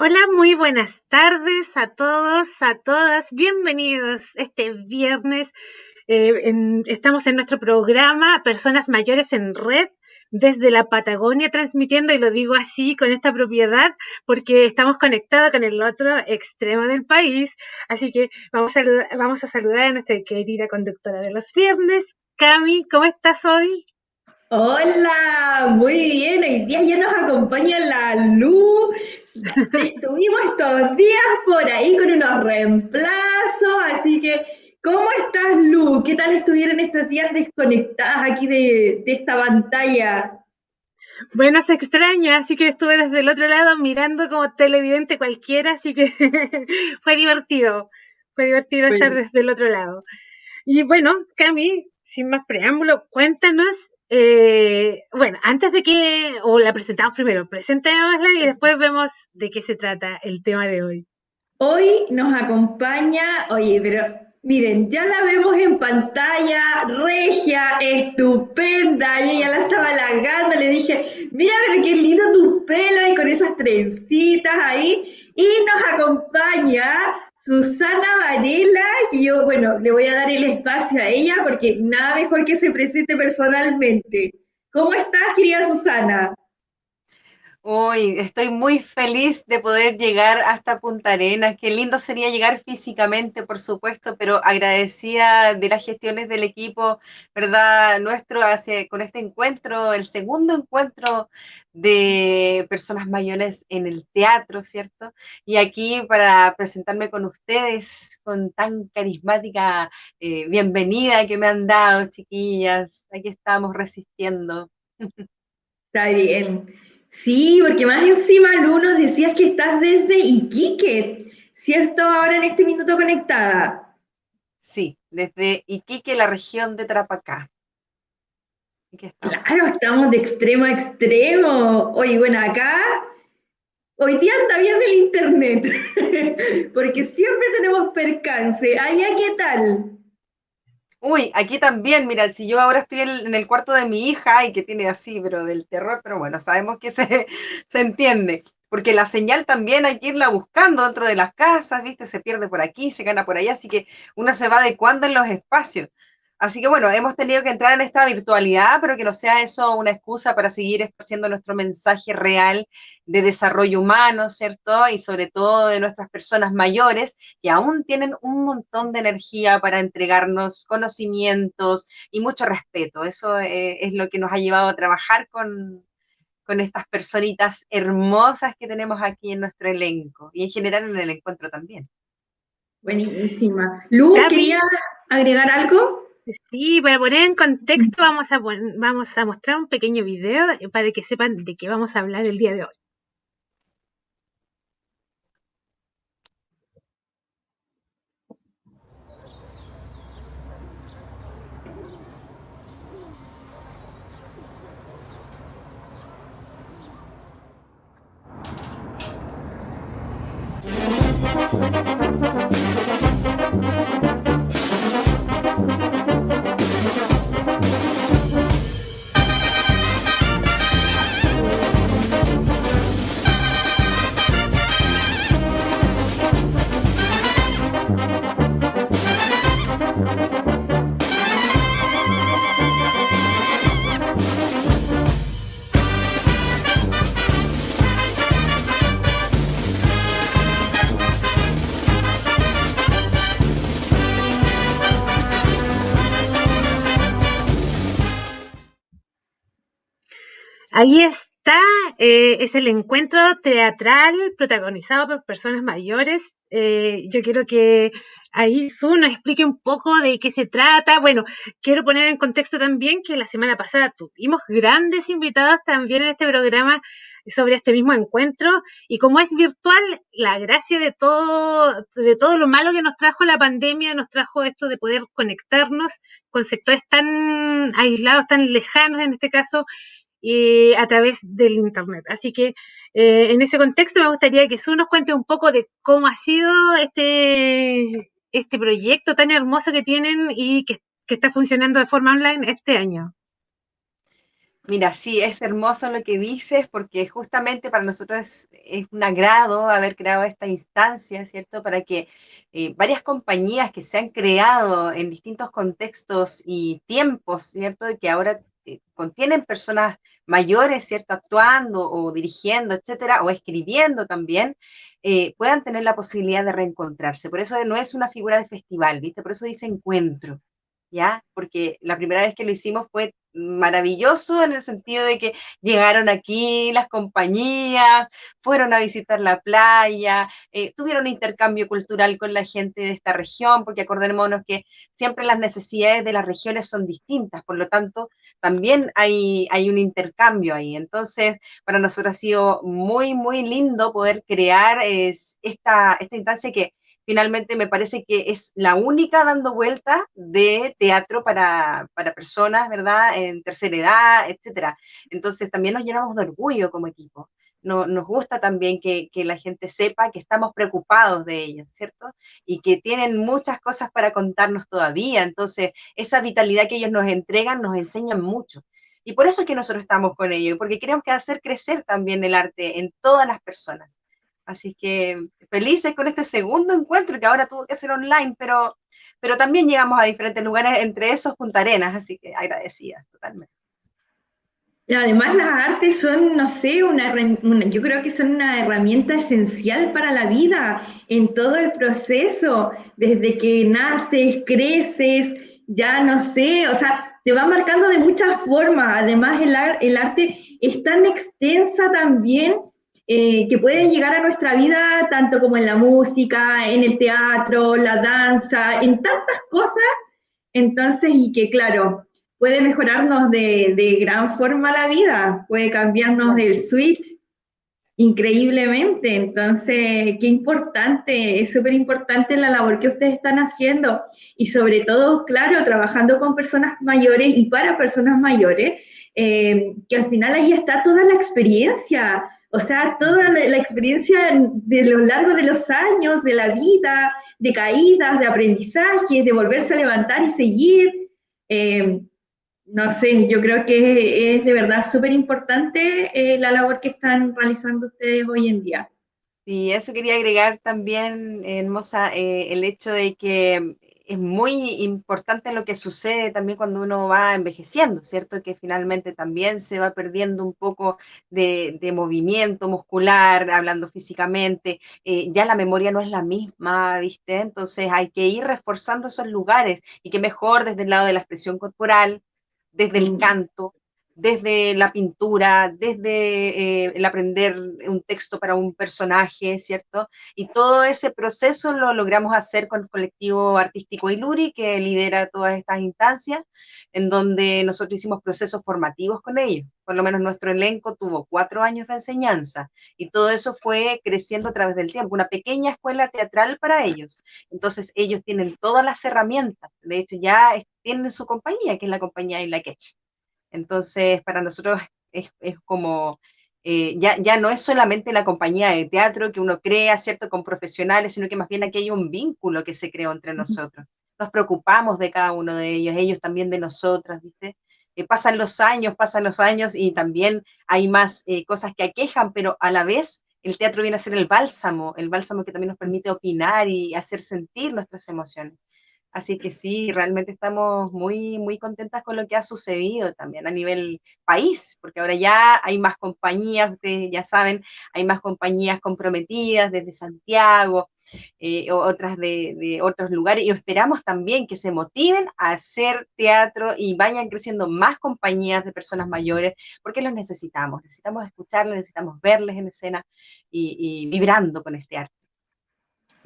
Hola, muy buenas tardes a todos, a todas. Bienvenidos este viernes. Estamos en nuestro programa Personas Mayores en Red desde la Patagonia transmitiendo, y lo digo así con esta propiedad porque estamos conectados con el otro extremo del país. Así que vamos a saludar a nuestra querida conductora de los viernes, Cami. ¿Cómo estás hoy? Hola, muy bien. Hoy día ya nos acompaña la Lu. Estuvimos estos días por ahí con unos reemplazos, así que, ¿cómo estás, Lu? ¿Qué tal estuvieron estos días desconectadas aquí de esta pantalla? Bueno, se extraña, así que estuve desde el otro lado mirando como televidente cualquiera, así que fue divertido estar Bueno, desde el otro lado. Y bueno, Cami, sin más preámbulo, cuéntanos, bueno, antes de que, o la presentamos primero, presentémosla y después vemos de qué se trata el tema de hoy. hoy nos acompaña, oye, pero miren, ya la vemos en pantalla, regia, estupenda. Yo ya la estaba halagando, le dije, mira, pero qué lindo tu pelo y con esas trencitas ahí. Y nos acompaña Susana Varela, que yo, bueno, le voy a dar el espacio a ella porque nada mejor que se presente personalmente. ¿Cómo estás, querida Susana? Uy, estoy muy feliz de poder llegar hasta Punta Arenas. Qué lindo sería llegar físicamente, por supuesto, pero agradecida de las gestiones del equipo, ¿verdad? Nuestro con este encuentro, el segundo encuentro de personas mayores en el teatro, ¿cierto? Y aquí para presentarme con ustedes, con tan carismática bienvenida que me han dado, chiquillas. Aquí estamos resistiendo. Está bien. Sí, porque más encima, Lu, nos decías que estás desde Iquique, ¿cierto? Ahora en este minuto conectada. Sí, desde Iquique, la región de Tarapacá. Aquí Claro, estamos. estamos de extremo a extremo. Oye, bueno, acá hoy día anda bien el internet, porque siempre tenemos percance. Allá, ¿qué tal? Uy, aquí también, mira, si yo ahora estoy en el cuarto de mi hija y que tiene así, pero del terror, pero bueno, sabemos que se entiende, porque la señal también hay que irla buscando dentro de las casas, ¿viste? Se pierde por aquí, se gana por allá, así que uno se va adecuando en los espacios. Así que bueno, hemos tenido que entrar en esta virtualidad, pero que no sea eso una excusa para seguir esparciendo nuestro mensaje real de desarrollo humano, ¿cierto? Y sobre todo de nuestras personas mayores que aún tienen un montón de energía para entregarnos conocimientos y mucho respeto. Eso es lo que nos ha llevado a trabajar con estas personitas hermosas que tenemos aquí en nuestro elenco y en general en el encuentro también. Buenísima. Lu, Cami, ¿quería agregar algo? sí, para poner en contexto vamos a mostrar un pequeño video para que sepan de qué vamos a hablar el día de hoy. Ahí está, es el encuentro teatral protagonizado por personas mayores. Yo quiero que ahí Su nos explique un poco de qué se trata. Bueno, quiero poner en contexto también que la semana pasada tuvimos grandes invitados también en este programa sobre este mismo encuentro, y como es virtual, la gracia de todo lo malo que nos trajo la pandemia, nos trajo esto de poder conectarnos con sectores tan aislados, tan lejanos en este caso, a través del Internet. Así que en ese contexto me gustaría que Su nos cuente un poco de cómo ha sido este proyecto tan hermoso que tienen y que está funcionando de forma online este año. Mira, sí, es hermoso lo que dices porque justamente para nosotros es un agrado haber creado esta instancia, ¿cierto? Para que varias compañías que se han creado en distintos contextos y tiempos, ¿cierto? Y que ahora contienen personas mayores, ¿cierto? Actuando o dirigiendo, etcétera, o escribiendo también, puedan tener la posibilidad de reencontrarse. Por eso no es una figura de festival, ¿viste? Por eso dice encuentro. ¿Ya? Porque la primera vez que lo hicimos fue maravilloso en el sentido de que llegaron aquí las compañías, fueron a visitar la playa, tuvieron intercambio cultural con la gente de esta región, porque acordémonos que siempre las necesidades de las regiones son distintas, por lo tanto, también hay un intercambio ahí. Entonces, para nosotros ha sido muy, muy lindo poder crear esta instancia que finalmente me parece que es la única dando vuelta de teatro para personas, ¿verdad? En tercera edad, etcétera. Entonces también nos llenamos de orgullo como equipo. No, nos gusta también que la gente sepa que estamos preocupados de ellos, ¿cierto? Y que tienen muchas cosas para contarnos todavía. Entonces, esa vitalidad que ellos nos entregan nos enseñan mucho. Y por eso es que nosotros estamos con ellos, porque queremos que hacer crecer también el arte en todas las personas. Así que felices con este segundo encuentro que ahora tuvo que ser online, pero también llegamos a diferentes lugares, entre esos Punta Arenas, así que agradecida totalmente. Y además las artes son, no sé, yo creo que son una herramienta esencial para la vida en todo el proceso, desde que naces, creces, ya no sé, o sea, te va marcando de muchas formas. Además el arte es tan extensa también que puede llegar a nuestra vida tanto como en la música, en el teatro, la danza, en tantas cosas. Entonces, y que claro, puede mejorarnos de gran forma la vida, puede cambiarnos el switch increíblemente. Entonces, qué importante, es súper importante la labor que ustedes están haciendo y sobre todo, claro, trabajando con personas mayores y para personas mayores, que al final ahí está toda la experiencia, o sea, toda la experiencia de lo largo de los años, de la vida, de caídas, de aprendizajes, de volverse a levantar y seguir. Eh, no sé, yo creo que es de verdad súper importante la labor que están realizando ustedes hoy en día. Y eso quería agregar también, hermosa, el hecho de que es muy importante lo que sucede también cuando uno va envejeciendo, ¿cierto? Que finalmente también se va perdiendo un poco de movimiento muscular, hablando físicamente, ya la memoria no es la misma, ¿viste? Entonces hay que ir reforzando esos lugares y que mejor desde el lado de la expresión corporal, desde el Mm. canto, desde la pintura, desde el aprender un texto para un personaje, ¿cierto? Y todo ese proceso lo logramos hacer con el colectivo artístico Iluri, que lidera todas estas instancias, en donde nosotros hicimos procesos formativos con ellos. Por lo menos nuestro elenco tuvo 4 años de enseñanza y todo eso fue creciendo a través del tiempo, una pequeña escuela teatral para ellos. Entonces ellos tienen todas las herramientas, de hecho ya tienen su compañía, que es la compañía Isla Quech. Entonces, para nosotros es como, ya no es solamente la compañía de teatro que uno crea, ¿cierto?, con profesionales, sino que más bien aquí hay un vínculo que se creó entre nosotros. Nos preocupamos de cada uno de ellos también de nosotras, ¿viste? Pasan los años y también hay más cosas que aquejan, pero a la vez el teatro viene a ser el bálsamo que también nos permite opinar y hacer sentir nuestras emociones. Así que sí, realmente estamos muy, muy contentas con lo que ha sucedido también a nivel país, porque ahora ya hay más compañías, ustedes ya saben, hay más compañías comprometidas desde Santiago, otras de otros lugares, y esperamos también que se motiven a hacer teatro y vayan creciendo más compañías de personas mayores, porque los necesitamos escucharles, necesitamos verles en escena y vibrando con este arte.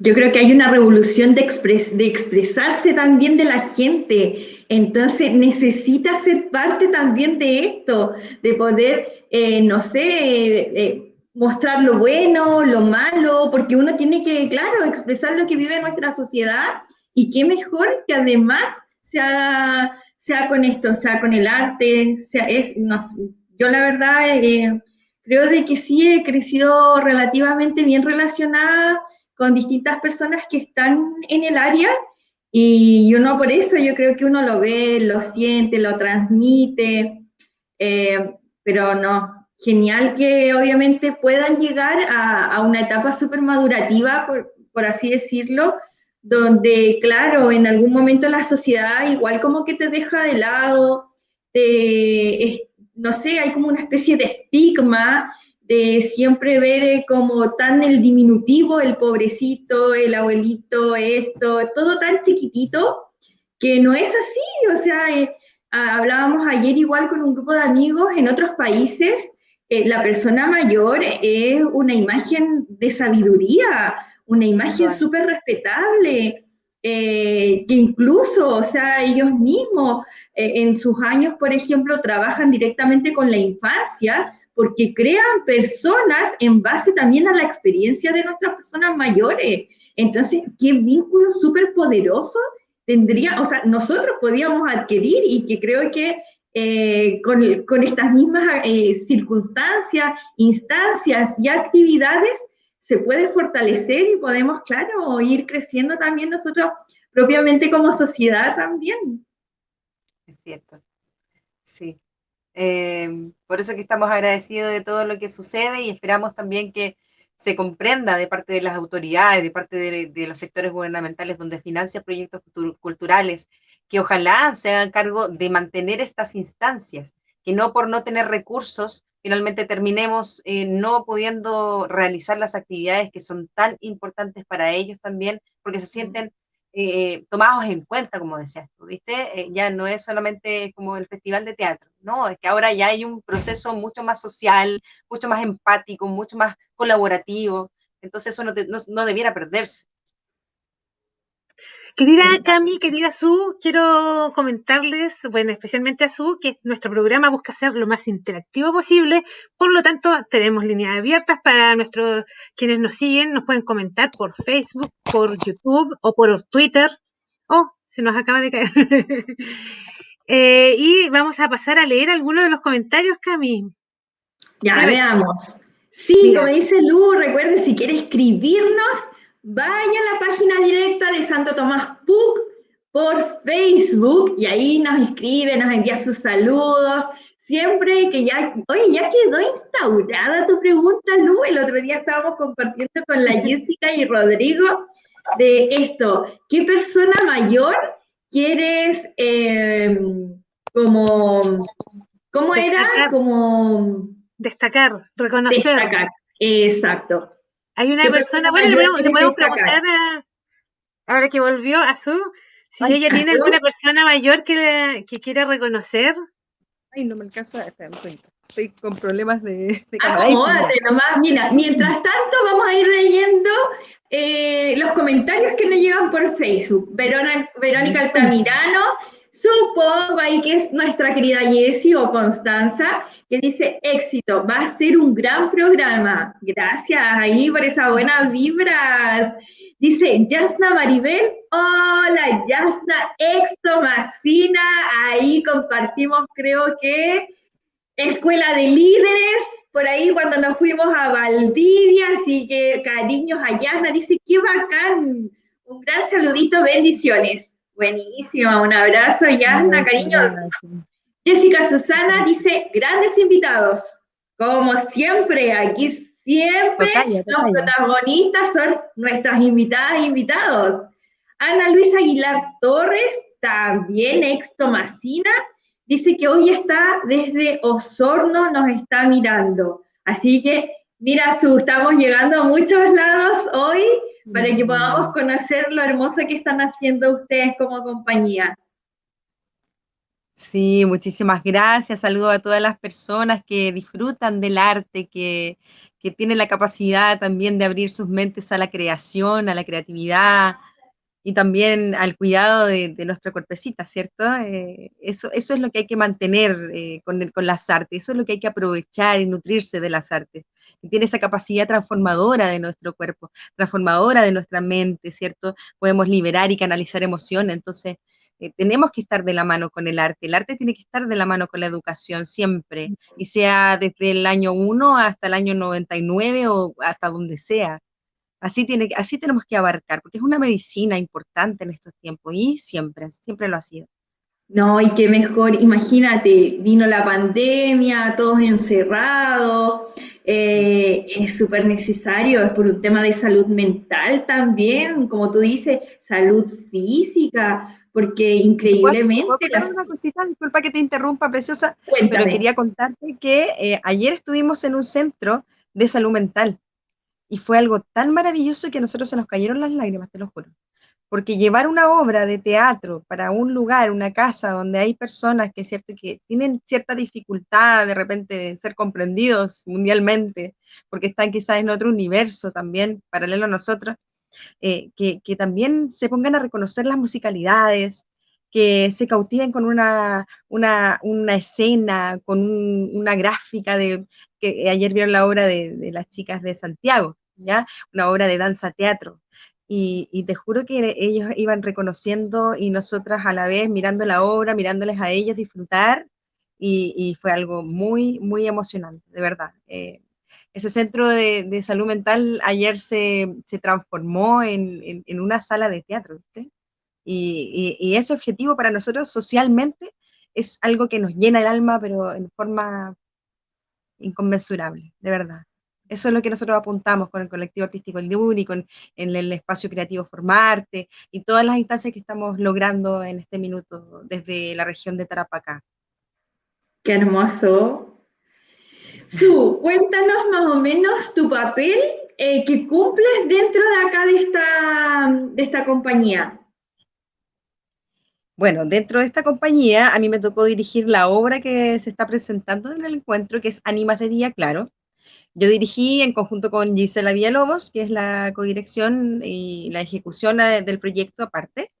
Yo creo que hay una revolución de expresarse también de la gente, entonces necesita ser parte también de esto, de poder, no sé, mostrar lo bueno, lo malo, porque uno tiene que, claro, expresar lo que vive nuestra sociedad y qué mejor que además sea con esto, sea con el arte, no sé, yo la verdad creo de que sí he crecido relativamente bien relacionada con distintas personas que están en el área y uno por eso yo creo que uno lo ve, lo siente, lo transmite. pero no, genial que obviamente puedan llegar a una etapa súper madurativa, por así decirlo, donde, claro, en algún momento la sociedad igual como que te deja de lado, no sé, hay como una especie de estigma de siempre ver como tan el diminutivo, el pobrecito, el abuelito, esto, todo tan chiquitito, que no es así, o sea, hablábamos ayer igual con un grupo de amigos en otros países, la persona mayor es una imagen de sabiduría, una imagen súper respetable, que incluso, o sea, ellos mismos en sus años, por ejemplo, trabajan directamente con la infancia porque crean personas en base también a la experiencia de nuestras personas mayores. Entonces, qué vínculo súper poderoso tendría, o sea, nosotros podíamos adquirir y que creo que con estas mismas circunstancias, instancias y actividades se puede fortalecer y podemos, claro, ir creciendo también nosotros propiamente como sociedad también. Es cierto, sí. Por eso que estamos agradecidos de todo lo que sucede y esperamos también que se comprenda de parte de las autoridades, de parte de los sectores gubernamentales donde financian proyectos culturales, que ojalá se hagan cargo de mantener estas instancias, que no por no tener recursos, finalmente terminemos no pudiendo realizar las actividades que son tan importantes para ellos también, porque se sienten tomados en cuenta, como decías tú, ¿viste? Ya no es solamente como el festival de teatro, no, es que ahora ya hay un proceso mucho más social, mucho más empático, mucho más colaborativo, entonces eso no debiera perderse. Querida Cami, querida Su, quiero comentarles, bueno, especialmente a Su, que nuestro programa busca ser lo más interactivo posible, por lo tanto, tenemos líneas abiertas para quienes nos siguen, nos pueden comentar por Facebook, por YouTube o por Twitter. Oh, se nos acaba de caer. Y vamos a pasar a leer algunos de los comentarios, Cami. Ya, veamos. Sí, mira, como dice Lu, recuerde, si quiere escribirnos, vaya a la página directa de Santo Tomás PUC por Facebook y ahí nos escribe, nos envía sus saludos. Siempre que ya, oye, ya quedó instaurada tu pregunta, Lu. El otro día estábamos compartiendo con la Jessica y Rodrigo de esto. ¿Qué persona mayor quieres ¿cómo era? Como destacar, reconocer. Destacar, exacto. Hay una persona, bueno, le podemos preguntar ahora que volvió a Su, si ella tiene alguna persona mayor que quiera reconocer. Ay, no me alcanza, estoy con problemas de cámara. Acomódate nomás, mira, mientras tanto vamos a ir leyendo los comentarios que nos llegan por Facebook. Verónica Altamirano, supongo ahí que es nuestra querida Jessie o Constanza, que dice, éxito, va a ser un gran programa. Gracias ahí por esas buenas vibras. Dice Yasna Maribel, hola Yasna, ex Tomasina, ahí compartimos creo que Escuela de Líderes, por ahí cuando nos fuimos a Valdivia, así que cariños a Yasna, dice, qué bacán, un gran saludito, bendiciones. Buenísimo, un abrazo Yasna, cariño. Jessica Susana dice, grandes invitados, como siempre, aquí siempre los protagonistas son nuestras invitadas e invitados. Ana Luisa Aguilar Torres, también ex Tomasina, dice que hoy está desde Osorno, nos está mirando. Así que, mira, Su, estamos llegando a muchos lados hoy para que podamos conocer lo hermoso que están haciendo ustedes como compañía. Sí, muchísimas gracias. Saludo a todas las personas que disfrutan del arte, que tienen la capacidad también de abrir sus mentes a la creación, a la creatividad y también al cuidado de nuestra cuerpecita, ¿cierto? Eso es lo que hay que mantener con las artes, eso es lo que hay que aprovechar y nutrirse de las artes. Que tiene esa capacidad transformadora de nuestro cuerpo, transformadora de nuestra mente, ¿cierto? Podemos liberar y canalizar emociones, entonces tenemos que estar de la mano con el arte tiene que estar de la mano con la educación siempre, y sea desde el año 1 hasta el año 99 o hasta donde sea. Así tenemos que abarcar, porque es una medicina importante en estos tiempos y siempre lo ha sido. No, y qué mejor, imagínate, vino la pandemia, todos encerrados, es súper necesario, es por un tema de salud mental también, como tú dices, salud física, porque Te puedo increíblemente contar una cosita? Disculpa que te interrumpa, preciosa, pero cuéntame. quería contarte que ayer estuvimos en un centro de salud mental y fue algo tan maravilloso que a nosotros se nos cayeron las lágrimas, te lo juro. Porque llevar una obra de teatro para un lugar, una casa donde hay personas que, es cierto, que tienen cierta dificultad de repente de ser comprendidos mundialmente, porque están quizás en otro universo también, paralelo a nosotros, que también se pongan a reconocer las musicalidades, que se cautiven con una escena, con una gráfica de, que ayer vieron la obra de las chicas de Santiago, ¿ya? Una obra de danza teatro. Y te juro que ellos iban reconociendo y nosotras a la vez mirando la obra, mirándoles a ellos disfrutar, y fue algo muy, muy emocionante, de verdad. Ese centro de salud mental ayer se transformó en una sala de teatro, ¿viste? Y ese objetivo para nosotros socialmente es algo que nos llena el alma, pero en forma inconmensurable, de verdad. Eso es lo que nosotros apuntamos con el colectivo artístico El Luni, con en el espacio creativo Formarte y todas las instancias que estamos logrando en este minuto desde la región de Tarapacá. Qué hermoso. Su, cuéntanos más o menos tu papel que cumples dentro de acá de esta compañía. Bueno, dentro de esta compañía a mí me tocó dirigir la obra que se está presentando en el encuentro, que es Ánimas de Día Claro. Yo dirigí en conjunto con Gisela Villalobos, que es la codirección y la ejecución del proyecto aparte.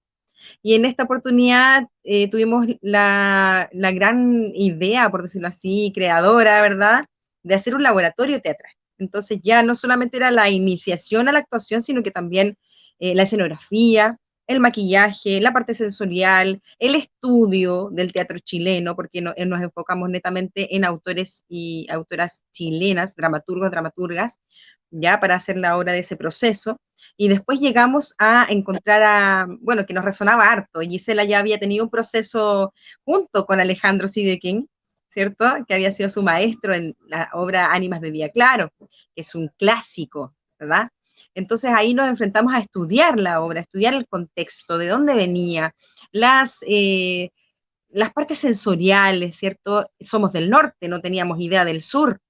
Y en esta oportunidad tuvimos la gran idea, por decirlo así, creadora, ¿verdad?, de hacer un laboratorio teatral. Entonces ya no solamente era la iniciación a la actuación, sino que también la escenografía, el maquillaje, la parte sensorial, el estudio del teatro chileno, porque nos enfocamos netamente en autores y autoras chilenas, dramaturgos, dramaturgas, ya para hacer la obra de ese proceso. Y después llegamos a encontrar bueno, que nos resonaba harto. Gisela ya había tenido un proceso junto con Alejandro Sidequín, ¿cierto? Que había sido su maestro en la obra Ánimas de Día Claro, que es un clásico, ¿verdad? Entonces ahí nos enfrentamos a estudiar la obra, a estudiar el contexto, de dónde venía, las partes sensoriales, ¿cierto? Somos del norte, no teníamos idea del sur.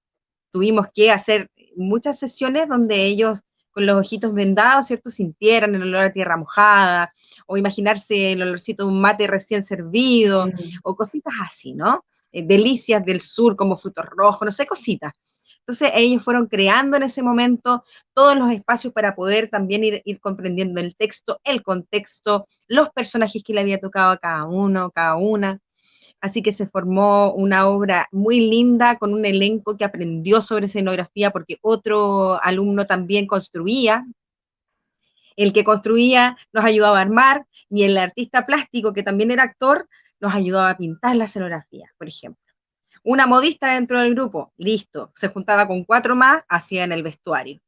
Tuvimos que hacer muchas sesiones donde ellos con los ojitos vendados, ¿cierto?, sintieran el olor a tierra mojada, o imaginarse el olorcito de un mate recién servido, Mm. o cositas así, ¿no? Delicias del sur como frutos rojos, no sé, cositas. Entonces ellos fueron creando en ese momento todos los espacios para poder también ir comprendiendo el texto, el contexto, los personajes que le había tocado a cada uno, cada una. Así que se formó una obra muy linda con un elenco que aprendió sobre escenografía porque otro alumno también construía. El que construía nos ayudaba a armar y el artista plástico, que también era actor, nos ayudaba a pintar la escenografía, por ejemplo. Una modista dentro del grupo, listo, se juntaba con 4 más, hacían el vestuario.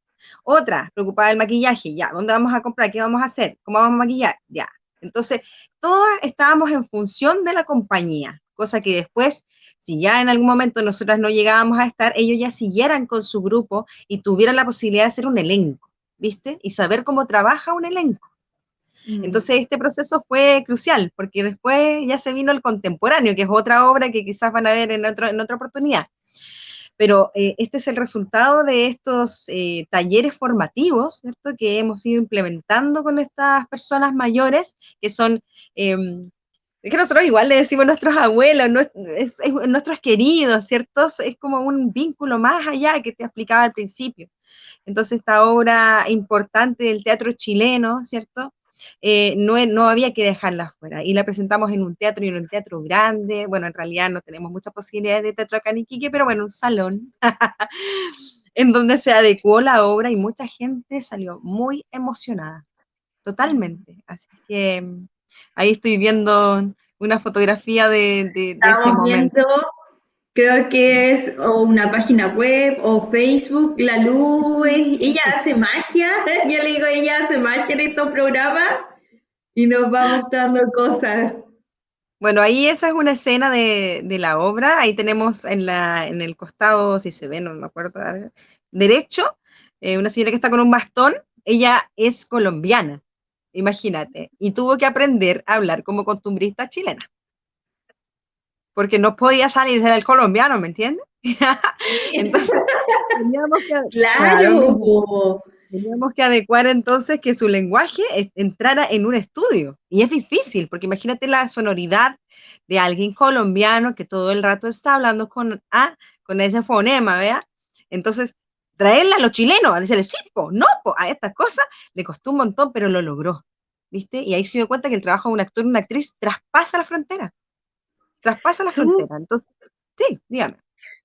Otra, preocupada del maquillaje, ya, ¿dónde vamos a comprar? ¿Qué vamos a hacer? ¿Cómo vamos a maquillar? Ya. Entonces, todas estábamos en función de la compañía, cosa que después, si ya en algún momento nosotras no llegábamos a estar, ellos ya siguieran con su grupo y tuvieran la posibilidad de hacer un elenco, ¿viste? Y saber cómo trabaja un elenco. Mm. Entonces este proceso fue crucial, porque después ya se vino el contemporáneo, que es otra obra que quizás van a ver en otra oportunidad. Pero este es el resultado de estos talleres formativos, ¿cierto?, que hemos ido implementando con estas personas mayores, que son, es que nosotros igual le decimos nuestros abuelos, nuestros queridos, ¿cierto? Es como un vínculo más allá que te explicaba al principio. Entonces esta obra importante del teatro chileno, ¿cierto? No había que dejarla fuera. Y la presentamos en un teatro y en un teatro grande. Bueno, en realidad no tenemos muchas posibilidades de teatro acá en Iquique, pero bueno, un salón en donde se adecuó la obra y mucha gente salió muy emocionada, totalmente. Así que ahí estoy viendo una fotografía de ese Estamos momento. viendo, creo que es o una página web o Facebook, la Es luz, un- ella hace magia, yo le digo, ella hace magia en estos programas y nos va mostrando cosas. Bueno, ahí esa es una escena de la obra. Ahí tenemos en el costado, si se ve, no me acuerdo, a ver, derecho, una señora que está con un bastón. Ella es colombiana, imagínate, y tuvo que aprender a hablar como costumbrista chilena, porque no podía salirse del colombiano, ¿me entiendes? Entonces, teníamos que, claro, Claro, po. teníamos que adecuar entonces que su lenguaje entrara en un estudio. Y es difícil, porque imagínate la sonoridad de alguien colombiano que todo el rato está hablando con A, con ese fonema, ¿vea? Entonces, traerla a los chilenos, a decirle, sí, po, no, po, a estas cosas, le costó un montón, pero lo logró, ¿viste? Y ahí se dio cuenta que el trabajo de un actor y una actriz traspasa la frontera, traspasa la Su frontera. Entonces, sí, dígame.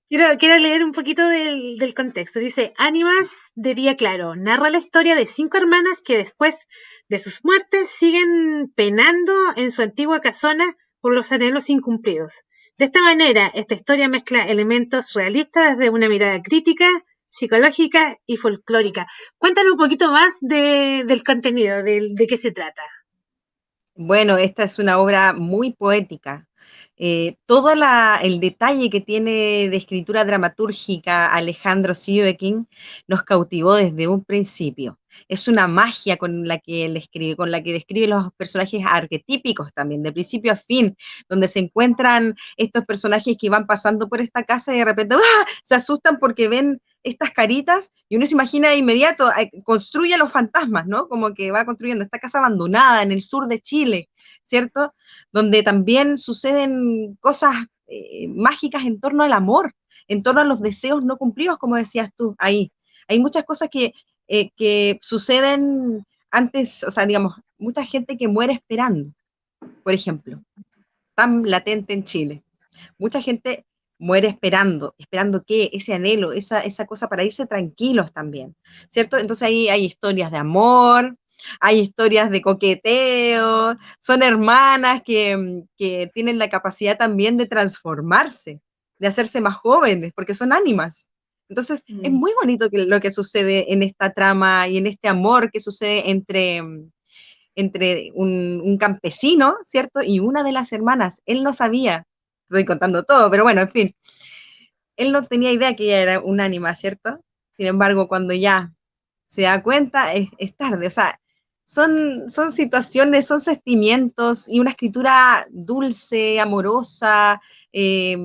Quiero leer un poquito del contexto. Dice, Ánimas de Día Claro narra la historia de 5 hermanas que después de sus muertes siguen penando en su antigua casona por los anhelos incumplidos. De esta manera, esta historia mezcla elementos realistas desde una mirada crítica, psicológica y folclórica. Cuéntanos un poquito más del contenido, de qué se trata. Bueno, esta es una obra muy poética. Todo el detalle que tiene de escritura dramatúrgica Alejandro Sieveking nos cautivó desde un principio. Es una magia con la que él escribe, con la que describe los personajes arquetípicos también, de principio a fin, donde se encuentran estos personajes que van pasando por esta casa y de repente ¡ah! Se asustan porque ven estas caritas y uno se imagina de inmediato, construye los fantasmas, ¿no? Como que va construyendo esta casa abandonada en el sur de Chile, ¿cierto? Donde también suceden cosas mágicas en torno al amor, en torno a los deseos no cumplidos, como decías tú, ahí. Hay muchas cosas que suceden antes, o sea, digamos, mucha gente que muere esperando, por ejemplo, tan latente en Chile. Mucha gente muere esperando, esperando qué, ese anhelo, esa cosa para irse tranquilos también, ¿cierto? Entonces ahí hay historias de amor, hay historias de coqueteo, son hermanas que tienen la capacidad también de transformarse, de hacerse más jóvenes, porque son ánimas. Entonces es Mm. muy bonito lo que sucede en esta trama y en este amor que sucede entre un campesino, ¿cierto? Y una de las hermanas. Él no sabía, estoy contando todo, pero bueno, en fin, él no tenía idea que ella era un ánima, ¿cierto? Sin embargo, cuando ya se da cuenta, es tarde, o sea, son situaciones, son sentimientos y una escritura dulce, amorosa, eh,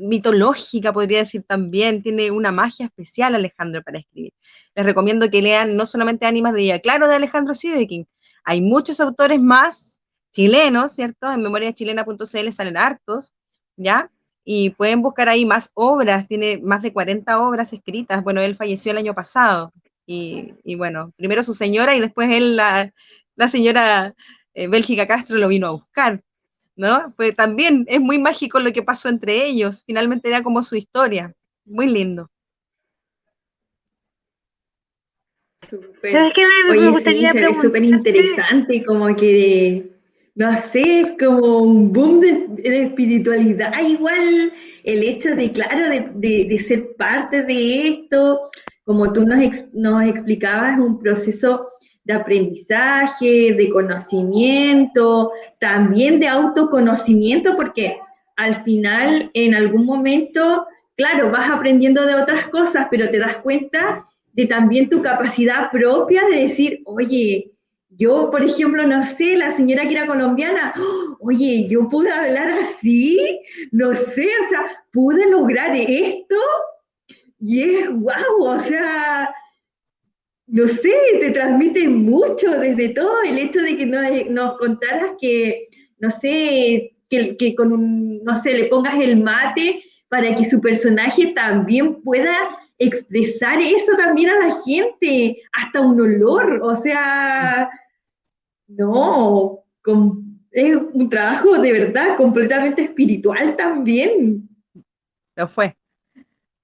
mitológica, podría decir también, tiene una magia especial Alejandro para escribir. Les recomiendo que lean no solamente Ánimas de Día Claro de Alejandro Sieveking, hay muchos autores más chilenos, ¿cierto? En memoriachilena.cl salen hartos, ¿ya? Y pueden buscar ahí más obras, tiene más de 40 obras escritas. Bueno, él falleció el año pasado. Y bueno, primero su señora y después él, la señora Bélgica Castro lo vino a buscar, ¿no? Pues también es muy mágico lo que pasó entre ellos. Finalmente era como su historia. Muy lindo. ¿Sabes Súper. qué me Oye, sí, gustaría se ve súper preguntarte? interesante, como que, no sé, es como un boom de espiritualidad. Igual el hecho de, claro, de ser parte de esto, como tú nos explicabas, es un proceso de aprendizaje, de conocimiento, también de autoconocimiento, porque al final, en algún momento, claro, vas aprendiendo de otras cosas, pero te das cuenta de también tu capacidad propia de decir, oye, yo, por ejemplo, no sé, la señora que era colombiana, ¡oh! Oye, yo pude hablar así, no sé, o sea, pude lograr esto y es guau, o sea, no sé, te transmite mucho desde todo el hecho de que nos contaras que, no sé, que con un, no sé, le pongas el mate para que su personaje también pueda expresar eso también a la gente, hasta un olor, o sea, no, es un trabajo de verdad completamente espiritual también. Lo fue.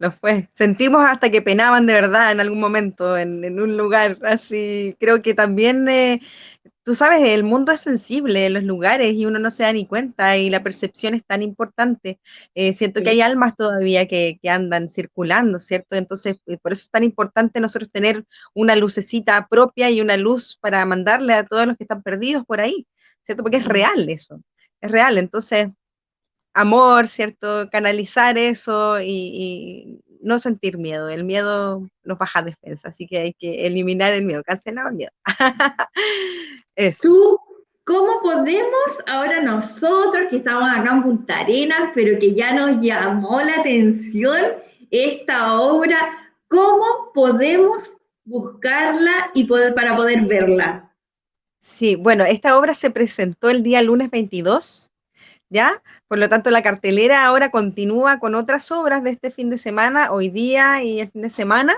Lo fue. Sentimos hasta que penaban de verdad en algún momento, en un lugar así. Creo que también, tú sabes, el mundo es sensible en los lugares y uno no se da ni cuenta y la percepción es tan importante. Siento que hay Sí. almas todavía que andan circulando, ¿cierto? Entonces, por eso es tan importante nosotros tener una lucecita propia y una luz para mandarle a todos los que están perdidos por ahí, ¿cierto? Porque es Mm. real eso. es real. Entonces, amor, ¿cierto? Canalizar eso y no sentir miedo. El miedo nos baja defensa, así que hay que eliminar el miedo, cancelar el miedo. Eso. Tú, ¿cómo podemos ahora nosotros que estamos acá en Punta Arenas, pero que ya nos llamó la atención esta obra, cómo podemos buscarla y para poder verla? Sí, bueno, esta obra se presentó el día lunes 22, ¿ya? Por lo tanto, la cartelera ahora continúa con otras obras de este fin de semana, hoy día y el fin de semana,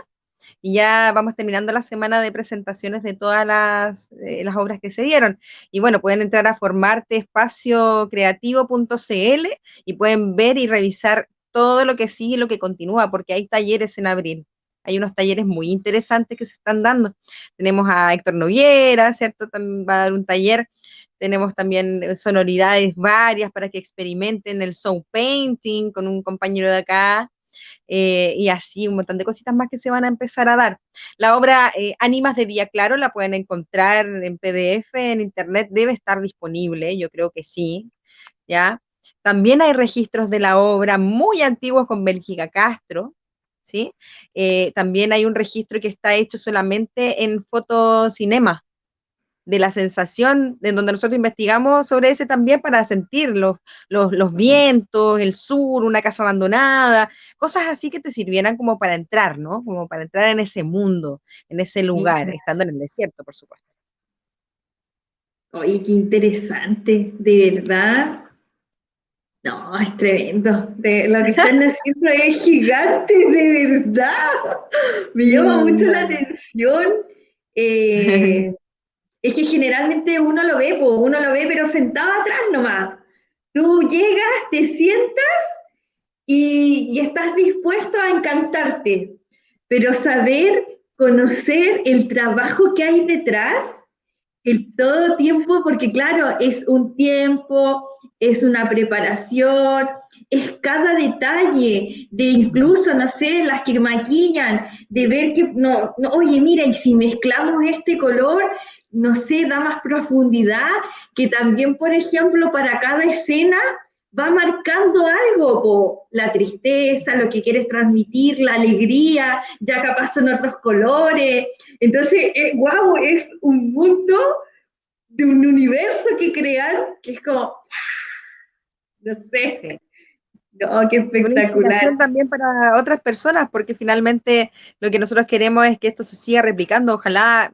y ya vamos terminando la semana de presentaciones de todas las obras que se dieron. Y bueno, pueden entrar a formarteespaciocreativo.cl y pueden ver y revisar todo lo que sigue y lo que continúa, porque hay talleres en abril. Hay unos talleres muy interesantes que se están dando. Tenemos a Héctor Noguera, ¿cierto? También va a dar un taller. Tenemos también sonoridades varias para que experimenten el sound painting con un compañero de acá, y así un montón de cositas más que se van a empezar a dar. La obra Ánimas de Vía Claro la pueden encontrar en PDF, en internet, debe estar disponible, yo creo que sí, ¿ya? También hay registros de la obra muy antiguos con Bélgica Castro, ¿sí? También hay un registro que está hecho solamente en fotocinema, de la sensación, en donde nosotros investigamos sobre ese también para sentir los vientos, el sur, una casa abandonada, cosas así que te sirvieran como para entrar, ¿no? Como para entrar en ese mundo, en ese lugar, Mira, estando en el desierto, por supuesto. oye, qué interesante, de verdad. No, es tremendo. Lo que están haciendo es gigante, de verdad. Me llama mucho Sí. la atención. Eh, es que generalmente uno lo ve, po, uno lo ve, pero sentado atrás nomás. Tú llegas, te sientas y estás dispuesto a encantarte. Pero saber, conocer el trabajo que hay detrás el todo tiempo, porque claro, es un tiempo, es una preparación, es cada detalle, de incluso, no sé, las que maquillan, de ver que, no, no, oye, mira, y si mezclamos este color, no sé, da más profundidad, que también, por ejemplo, para cada escena va marcando algo, po, la tristeza, lo que quieres transmitir, la alegría, ya capaz son otros colores. Entonces, wow, es un mundo de un universo que crear que es como, no sé, Sí. oh, qué Una inspiración espectacular. también para otras personas, porque finalmente lo que nosotros queremos es que esto se siga replicando, ojalá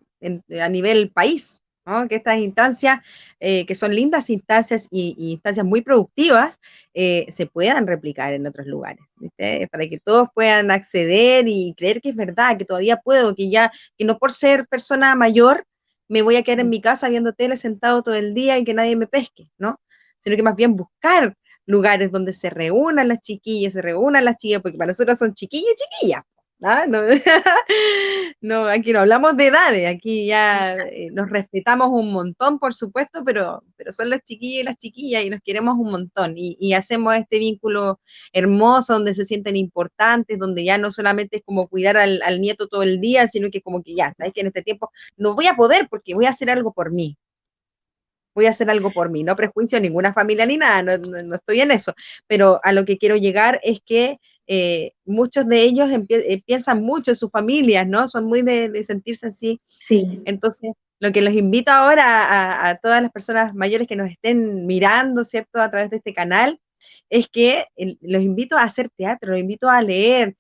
a nivel país, ¿no? Que estas instancias, que son lindas instancias y instancias muy productivas, se puedan replicar en otros lugares, ¿viste? Para que todos puedan acceder y creer que es verdad, que todavía puedo, que no por ser persona mayor me voy a quedar en mi casa viendo tele sentado todo el día y que nadie me pesque, ¿no? Sino que más bien buscar lugares donde se reúnan las chiquillas, se reúnan las chicas, porque para nosotros son chiquillos y chiquillas. ¿Ah? No, no, aquí no hablamos de edades, aquí ya nos respetamos un montón, por supuesto, pero son los chiquillos y las chiquillas y nos queremos un montón y hacemos este vínculo hermoso donde se sienten importantes, donde ya no solamente es como cuidar al nieto todo el día, sino que como que ya, sabes que en este tiempo no voy a poder porque voy a hacer algo por mí, voy a hacer algo por mí, no prejuicio a ninguna familia ni nada, no estoy en eso, pero a lo que quiero llegar es que muchos de ellos piensan mucho en sus familias, ¿no? Son muy de sentirse así. Sí, Entonces, lo que los invito ahora a todas las personas mayores que nos estén mirando, ¿cierto?, a través de este canal, es que los invito a hacer teatro, los invito a leer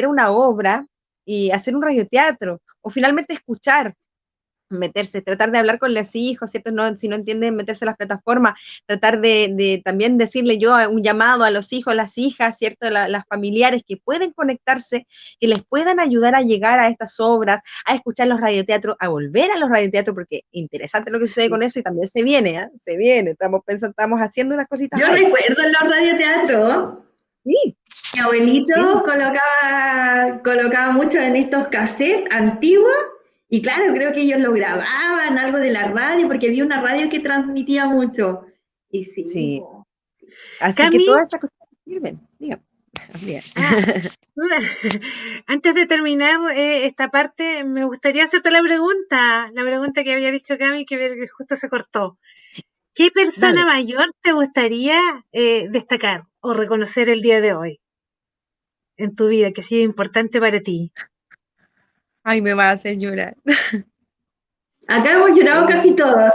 una obra y hacer un radioteatro, o finalmente escuchar, meterse, tratar de hablar con los hijos, ¿cierto? No, si no entienden, meterse en las plataformas, tratar de también decirle yo un llamado a los hijos, las hijas, ¿cierto? Las familiares que pueden conectarse, que les puedan ayudar a llegar a estas obras, a escuchar los radioteatros, a volver a los radioteatros, porque interesante lo que sucede sí. con eso y también se viene, ¿eh? Se viene, estamos pensando, estamos haciendo unas cositas Yo ahí. recuerdo en los radioteatros, Sí, mi abuelito sí, colocaba mucho en estos cassettes antiguos y claro, creo que ellos lo grababan, algo de la radio, porque había una radio que transmitía mucho. Y sí, sí. po. Así que Cami, todas esas cosas sirven, dígame. Bien. ah, antes de terminar esta parte, me gustaría hacerte la pregunta que había dicho Cami, que justo se cortó. ¿Qué persona Dale. mayor te gustaría destacar o reconocer el día de hoy en tu vida que ha sido importante para ti? Ay, me va a hacer llorar. Acá hemos llorado casi todos.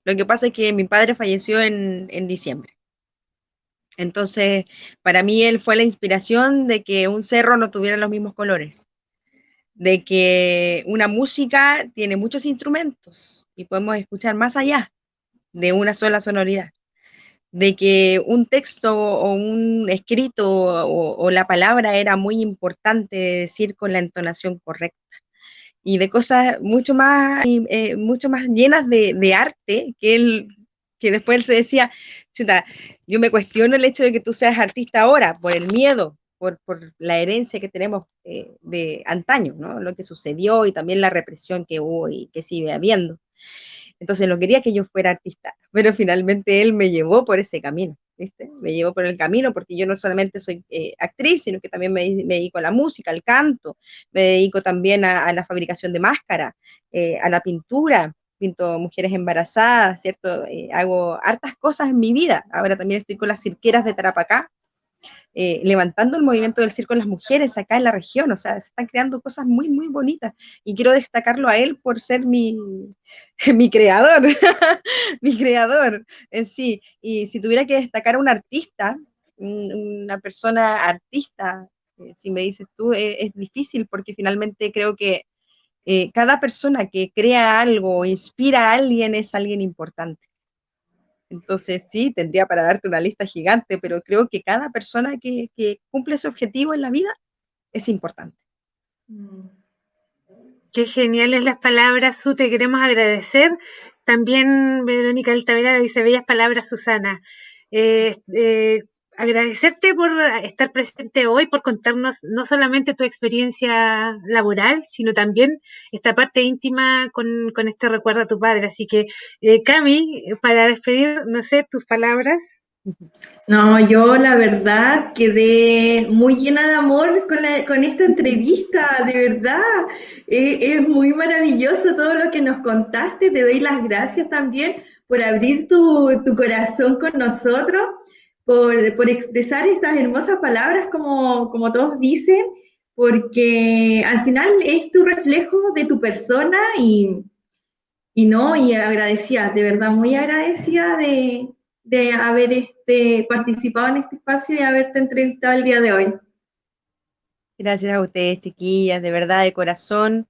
Lo que pasa es que mi padre falleció en diciembre. Entonces, para mí él fue la inspiración de que un cerro no tuviera los mismos colores, de que una música tiene muchos instrumentos y podemos escuchar más allá de una sola sonoridad, de que un texto o un escrito o la palabra era muy importante de decir con la entonación correcta y de cosas mucho más llenas de arte que él, que después él se decía, chuta, yo me cuestiono el hecho de que tú seas artista ahora por el miedo, por la herencia que tenemos de antaño, ¿no? Lo que sucedió y también la represión que hubo y que sigue habiendo. Entonces no quería que yo fuera artista, pero finalmente él me llevó por ese camino, ¿viste? Me llevó por el camino porque yo no solamente soy actriz, sino que también me dedico a la música, al canto, me dedico también a la fabricación de máscara, a la pintura, pinto mujeres embarazadas, ¿cierto? Hago hartas cosas en mi vida. Ahora también estoy con las cirqueras de Tarapacá, levantando el movimiento del circo en las mujeres acá en la región, o sea, se están creando cosas muy, muy bonitas y quiero destacarlo a él por ser mi creador, mi creador en sí. Y si tuviera que destacar a un artista, una persona artista, si me dices tú, es difícil porque finalmente creo que cada persona que crea algo o inspira a alguien es alguien importante. Entonces, sí, tendría para darte una lista gigante, pero creo que cada persona que cumple ese objetivo en la vida es importante. Qué geniales las palabras, Su, te queremos agradecer. También Verónica Altamirano dice, bellas palabras, Susana. Eh, eh, Agradecerte por estar presente hoy, por contarnos no solamente tu experiencia laboral, sino también esta parte íntima con este recuerdo a tu padre. Así que, Cami, para despedir, no sé, tus palabras. No, yo la verdad quedé muy llena de amor con esta entrevista, de verdad. Es muy maravilloso todo lo que nos contaste. Te doy las gracias también por abrir tu corazón con nosotros, por expresar estas hermosas palabras como todos dicen, porque al final es tu reflejo de tu persona y agradecida, de verdad, muy agradecida de haber participado en este espacio y haberte entrevistado el día de hoy. Gracias a ustedes, chiquillas, de verdad, de corazón.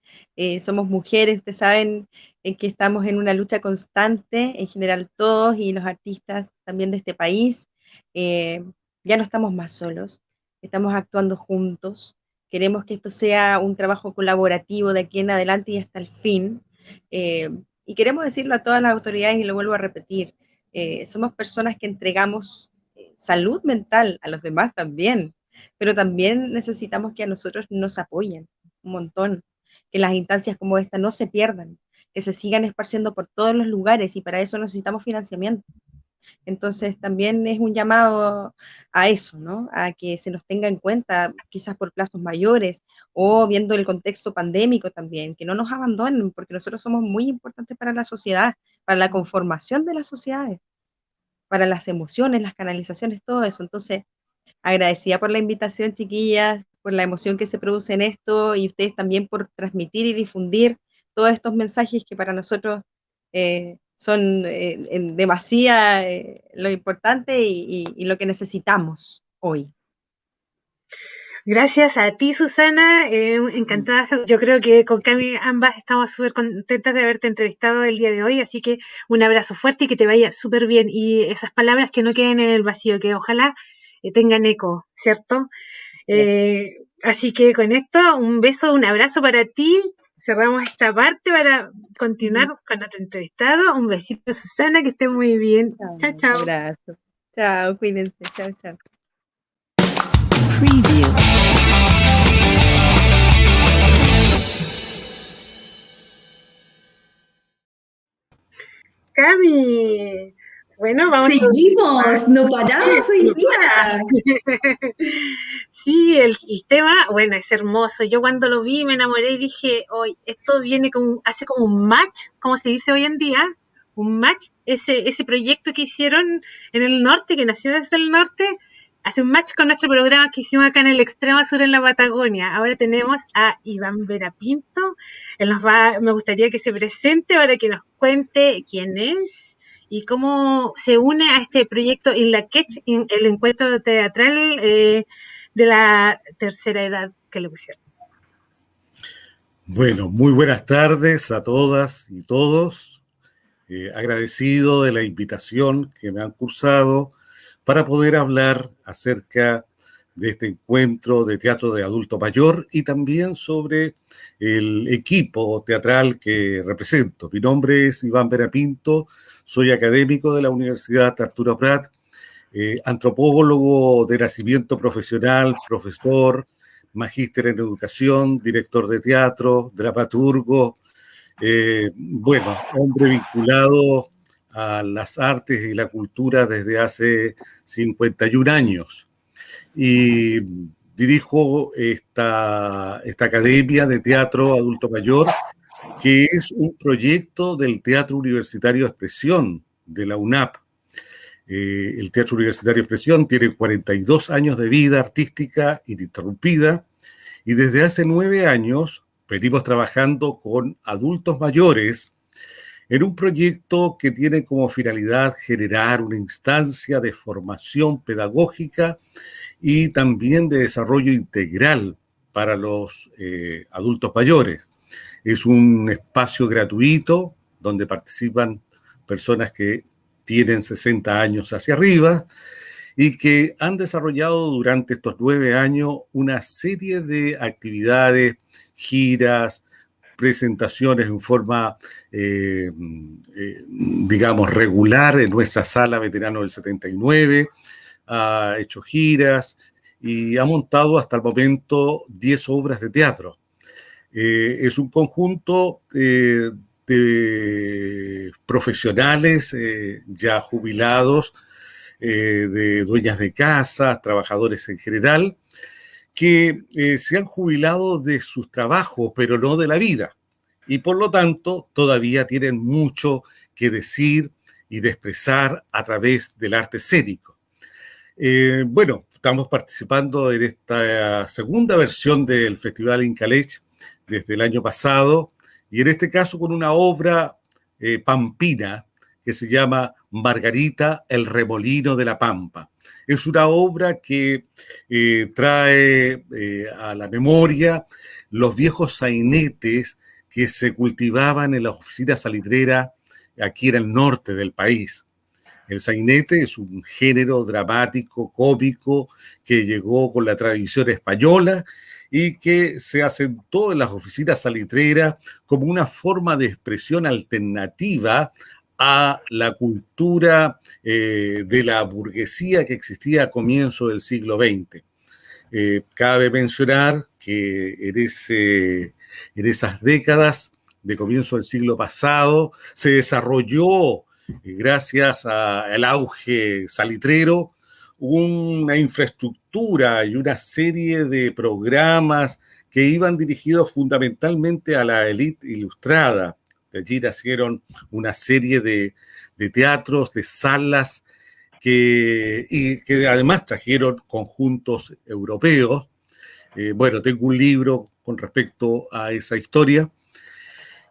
Somos mujeres, ustedes saben que estamos en una lucha constante, en general todos y los artistas también de este país. Eh, ya no estamos más solos, estamos actuando juntos. Queremos que esto sea un trabajo colaborativo de aquí en adelante y hasta el fin. Eh, y queremos decirlo a todas las autoridades y lo vuelvo a repetir. Somos personas que entregamos salud mental a los demás también, pero también necesitamos que a nosotros nos apoyen un montón, que las instancias como esta no se pierdan, que se sigan esparciendo por todos los lugares y para eso necesitamos financiamiento. Entonces también es un llamado a eso, ¿no? A que se nos tenga en cuenta, quizás por plazos mayores o viendo el contexto pandémico también, que no nos abandonen, porque nosotros somos muy importantes para la sociedad, para la conformación de las sociedades, para las emociones, las canalizaciones, todo eso. Entonces, agradecida por la invitación, chiquillas, por la emoción que se produce en esto y ustedes también por transmitir y difundir todos estos mensajes que para nosotros son en demasía lo importante y lo que necesitamos hoy. Gracias a ti, Susana. Encantada. Yo creo que con Cami ambas estamos súper contentas de haberte entrevistado el día de hoy. Así que un abrazo fuerte y que te vaya súper bien. Y esas palabras que no queden en el vacío, que ojalá tengan eco, ¿cierto? Así que con esto, un beso, un abrazo para ti. Cerramos esta parte para continuar con nuestro entrevistado. Un besito, Susana, que esté muy bien. Chao, chao. Un abrazo. Chao, cuídense. Chao, chao. Preview. Cami, bueno, vamos. Seguimos, no paramos hoy día. Sí, el tema, bueno, es hermoso. Yo cuando lo vi me enamoré y dije, hoy esto viene hace como un match, como se dice hoy en día, un match, ese proyecto que hicieron en el norte, que nació desde el norte, hace un match con nuestro programa que hicimos acá en el extremo sur en la Patagonia. Ahora tenemos a Iván Verapinto. Me gustaría que se presente ahora, que nos cuente quién es y cómo se une a este proyecto Inlaquech, el encuentro teatral de la tercera edad que le pusieron. Bueno, muy buenas tardes a todas y todos. Agradecido de la invitación que me han cursado para poder hablar acerca de este encuentro de teatro de adulto mayor y también sobre el equipo teatral que represento. Mi nombre es Iván Verapinto, soy académico de la Universidad Arturo Prat, antropólogo de nacimiento profesional, profesor, magíster en educación, director de teatro, dramaturgo, bueno, hombre vinculado a las artes y la cultura desde hace 51 años. Y dirijo esta Academia de Teatro Adulto Mayor, que es un proyecto del Teatro Universitario de Expresión de la UNAP. El Teatro Universitario de Expresión tiene 42 años de vida artística ininterrumpida y desde hace 9 años venimos trabajando con adultos mayores en un proyecto que tiene como finalidad generar una instancia de formación pedagógica y también de desarrollo integral para los adultos mayores. Es un espacio gratuito donde participan personas que tienen 60 años hacia arriba y que han desarrollado durante estos 9 años una serie de actividades, giras, presentaciones en forma, digamos, regular en nuestra sala Veterano del 79, ha hecho giras y ha montado hasta el momento 10 obras de teatro. Es un conjunto de profesionales ya jubilados, de dueñas de casa, trabajadores en general, que se han jubilado de sus trabajos, pero no de la vida. Y por lo tanto, todavía tienen mucho que decir y de expresar a través del arte escénico. Bueno, estamos participando en esta segunda versión del Festival Inlaquech desde el año pasado, y en este caso con una obra pampina que se llama Margarita, el remolino de la Pampa. Es una obra que trae a la memoria los viejos sainetes que se cultivaban en las oficinas salitreras aquí en el norte del país. El sainete es un género dramático, cómico, que llegó con la tradición española y que se asentó en las oficinas salitreras como una forma de expresión alternativa a la cultura de la burguesía que existía a comienzos del siglo XX. Cabe mencionar que en esas décadas de comienzo del siglo pasado se desarrolló, gracias al auge salitrero, una infraestructura y una serie de programas que iban dirigidos fundamentalmente a la élite ilustrada. De allí nacieron una serie de teatros, de salas, y que además trajeron conjuntos europeos. Bueno, tengo un libro con respecto a esa historia,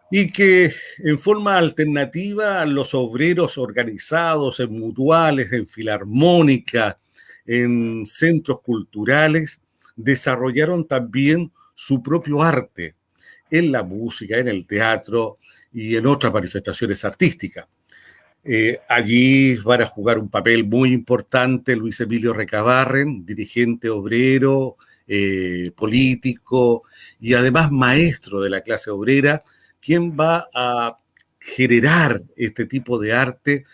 y que en forma alternativa los obreros organizados en mutuales, en filarmónicas, en centros culturales, desarrollaron también su propio arte en la música, en el teatro y en otras manifestaciones artísticas. Allí van a jugar un papel muy importante Luis Emilio Recabarren, dirigente obrero, político y además maestro de la clase obrera, quien va a generar este tipo de arte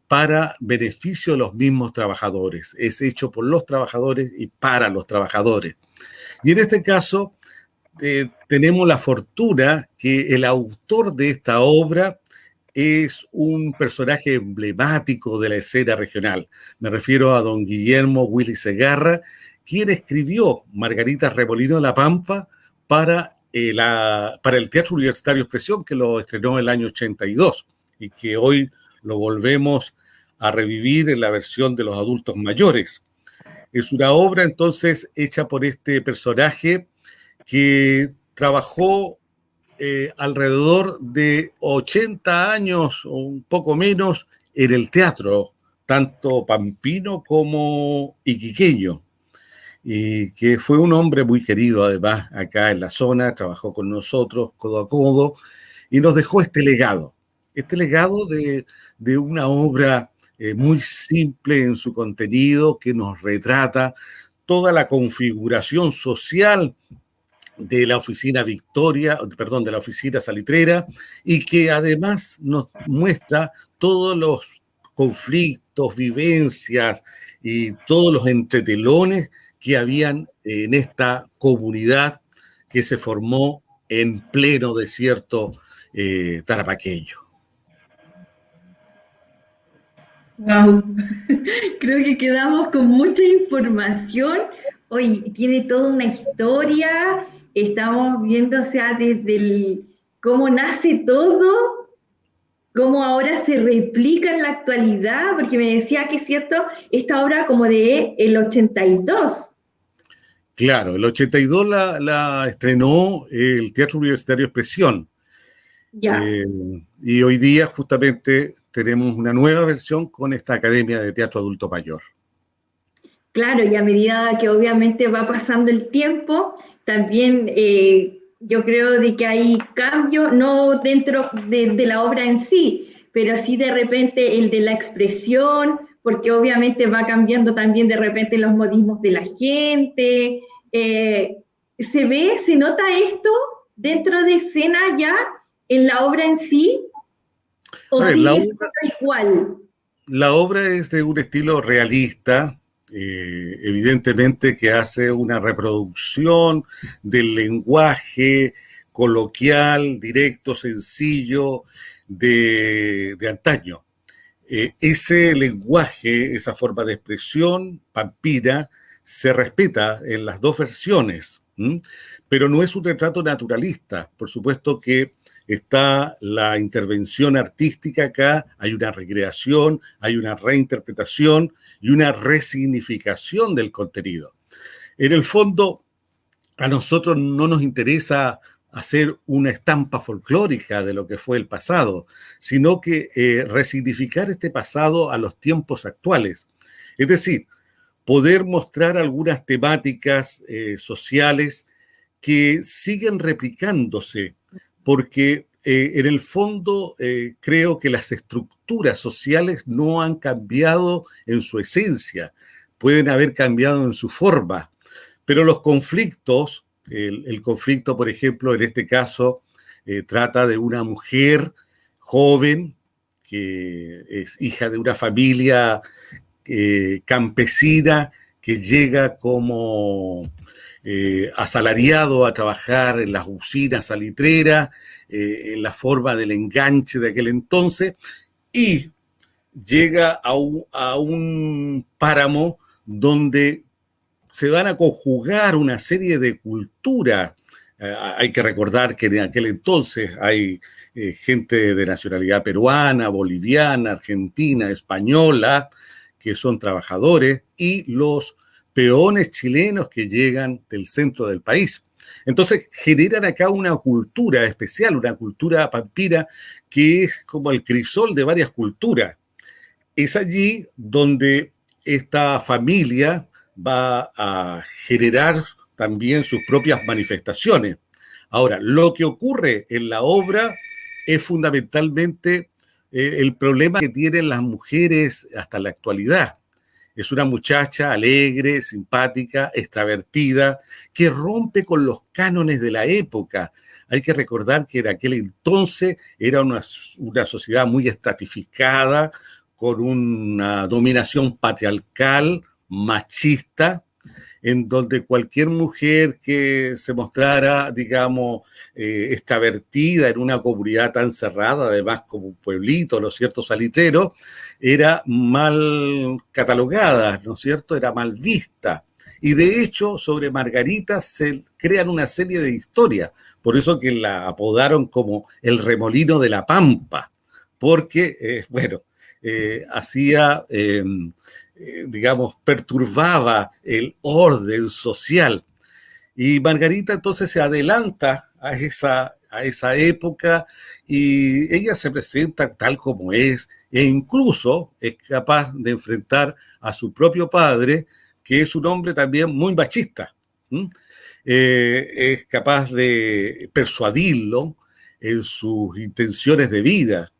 para beneficio de los mismos trabajadores. Es hecho por los trabajadores y para los trabajadores. Y en este caso tenemos la fortuna que el autor de esta obra es un personaje emblemático de la escena regional. Me refiero a don Guillermo Willy Segarra, quien escribió Margarita Remolino de la Pampa para el Teatro Universitario de Expresión, que lo estrenó en el año 82. y que hoy lo volvemos a revivir en la versión de los adultos mayores. Es una obra entonces hecha por este personaje que trabajó alrededor de 80 años o un poco menos en el teatro, tanto pampino como iquiqueño, y que fue un hombre muy querido además acá en la zona, trabajó con nosotros codo a codo y nos dejó este legado de una obra muy simple en su contenido que nos retrata toda la configuración social de la oficina Victoria, perdón, de la oficina Salitrera, y que además nos muestra todos los conflictos, vivencias y todos los entretelones que habían en esta comunidad que se formó en pleno desierto tarapaqueño. Wow, creo que quedamos con mucha información. Hoy tiene toda una historia. Estamos viendo, o sea, desde cómo nace todo, cómo ahora se replica en la actualidad, porque me decía que es cierto, esta obra como de el 82. Claro, el 82 la estrenó el Teatro Universitario Expresión. Ya. Y hoy día justamente tenemos una nueva versión con esta Academia de Teatro Adulto Mayor. Claro, y a medida que obviamente va pasando el tiempo, también yo creo de que hay cambios, no dentro de la obra en sí, pero sí de repente el de la expresión, porque obviamente va cambiando también de repente los modismos de la gente. ¿Se ve, se nota esto dentro de escena ya en la obra en sí? ¿O A ver, sigue siendo igual? la obra es de un estilo realista, evidentemente que hace una reproducción del lenguaje coloquial, directo, sencillo de antaño. Ese lenguaje, esa forma de expresión pampira, se respeta en las dos versiones, ¿m? Pero no es un retrato naturalista. Por supuesto que está la intervención artística acá, hay una recreación, hay una reinterpretación y una resignificación del contenido. En el fondo, a nosotros no nos interesa hacer una estampa folclórica de lo que fue el pasado, sino que resignificar este pasado a los tiempos actuales. Es decir, poder mostrar algunas temáticas sociales que siguen replicándose, porque en el fondo creo que las estructuras sociales no han cambiado en su esencia, pueden haber cambiado en su forma, pero los conflictos, el conflicto, por ejemplo, en este caso, trata de una mujer joven que es hija de una familia campesina que llega como asalariado a trabajar en las usinas salitreras, en la forma del enganche de aquel entonces, y llega a un páramo donde se van a conjugar una serie de culturas. Hay que recordar que en aquel entonces hay gente de nacionalidad peruana, boliviana, argentina, española, que son trabajadores, y los peones chilenos que llegan del centro del país. Entonces generan acá una cultura especial, una cultura pampira que es como el crisol de varias culturas. Es allí donde esta familia va a generar también sus propias manifestaciones. Ahora, lo que ocurre en la obra es fundamentalmente el problema que tienen las mujeres hasta la actualidad. Es una muchacha alegre, simpática, extravertida, que rompe con los cánones de la época. Hay que recordar que en aquel entonces era una sociedad muy estratificada, con una dominación patriarcal, machista, en donde cualquier mujer que se mostrara, digamos, extravertida en una comunidad tan cerrada, además como un pueblito, ¿no es cierto?, salitrero, era mal catalogada, ¿no es cierto?, era mal vista. Y de hecho, sobre Margarita se crean una serie de historias, por eso que la apodaron como el remolino de la Pampa, porque, bueno, hacía, digamos, perturbaba el orden social. Y Margarita entonces se adelanta a esa época y ella se presenta tal como es e incluso es capaz de enfrentar a su propio padre, que es un hombre también muy machista. ¿Mm? Es capaz de persuadirlo en sus intenciones de vida.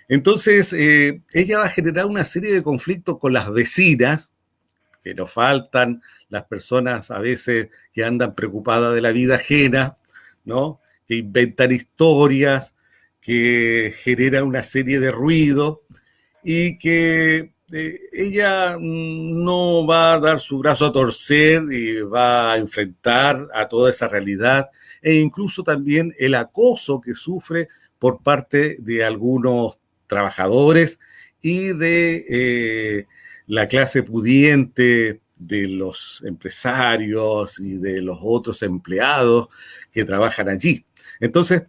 Entonces, ella va a generar una serie de conflictos con las vecinas, que nos faltan, las personas a veces que andan preocupadas de la vida ajena, ¿no? Que inventan historias, que generan una serie de ruidos y que ella no va a dar su brazo a torcer y va a enfrentar a toda esa realidad e incluso también el acoso que sufre por parte de algunos trabajadores y de la clase pudiente, de los empresarios y de los otros empleados que trabajan allí. Entonces,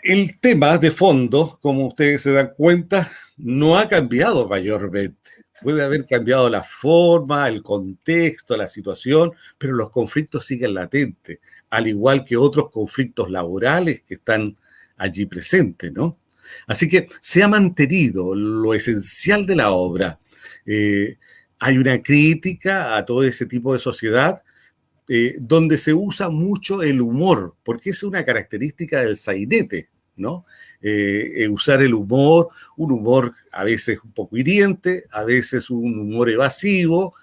el tema de fondo, como ustedes se dan cuenta, no ha cambiado mayormente. Puede haber cambiado la forma, el contexto, la situación, pero los conflictos siguen latentes, al igual que otros conflictos laborales que están allí presentes, ¿no? Así que se ha mantenido lo esencial de la obra. Hay una crítica a todo ese tipo de sociedad, donde se usa mucho el humor, porque es una característica del sainete, ¿no? Usar el humor, un humor a veces un poco hiriente, a veces un humor evasivo,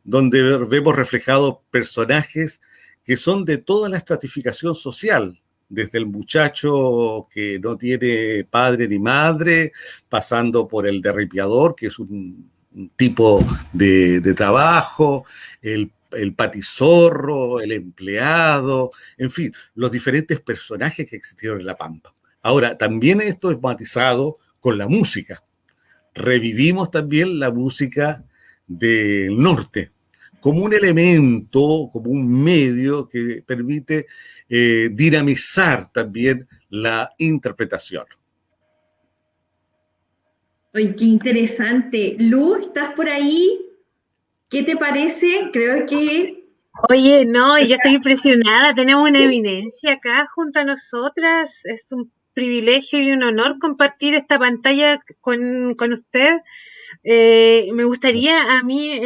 donde vemos reflejados personajes que son de toda la estratificación social, desde el muchacho que no tiene padre ni madre, pasando por el derripiador, que es un tipo de trabajo, el patizorro, el empleado, en fin, los diferentes personajes que existieron en La Pampa. Ahora, también esto es matizado con la música. Revivimos también la música del norte como un elemento, como un medio que permite dinamizar también la interpretación. Oye, qué interesante. Lu, ¿estás por ahí? ¿Qué te parece? Creo que, Oye, no, o y yo sea, estoy impresionada, tenemos una eminencia acá junto a nosotras, es un privilegio y un honor compartir esta pantalla con usted. Me gustaría a mí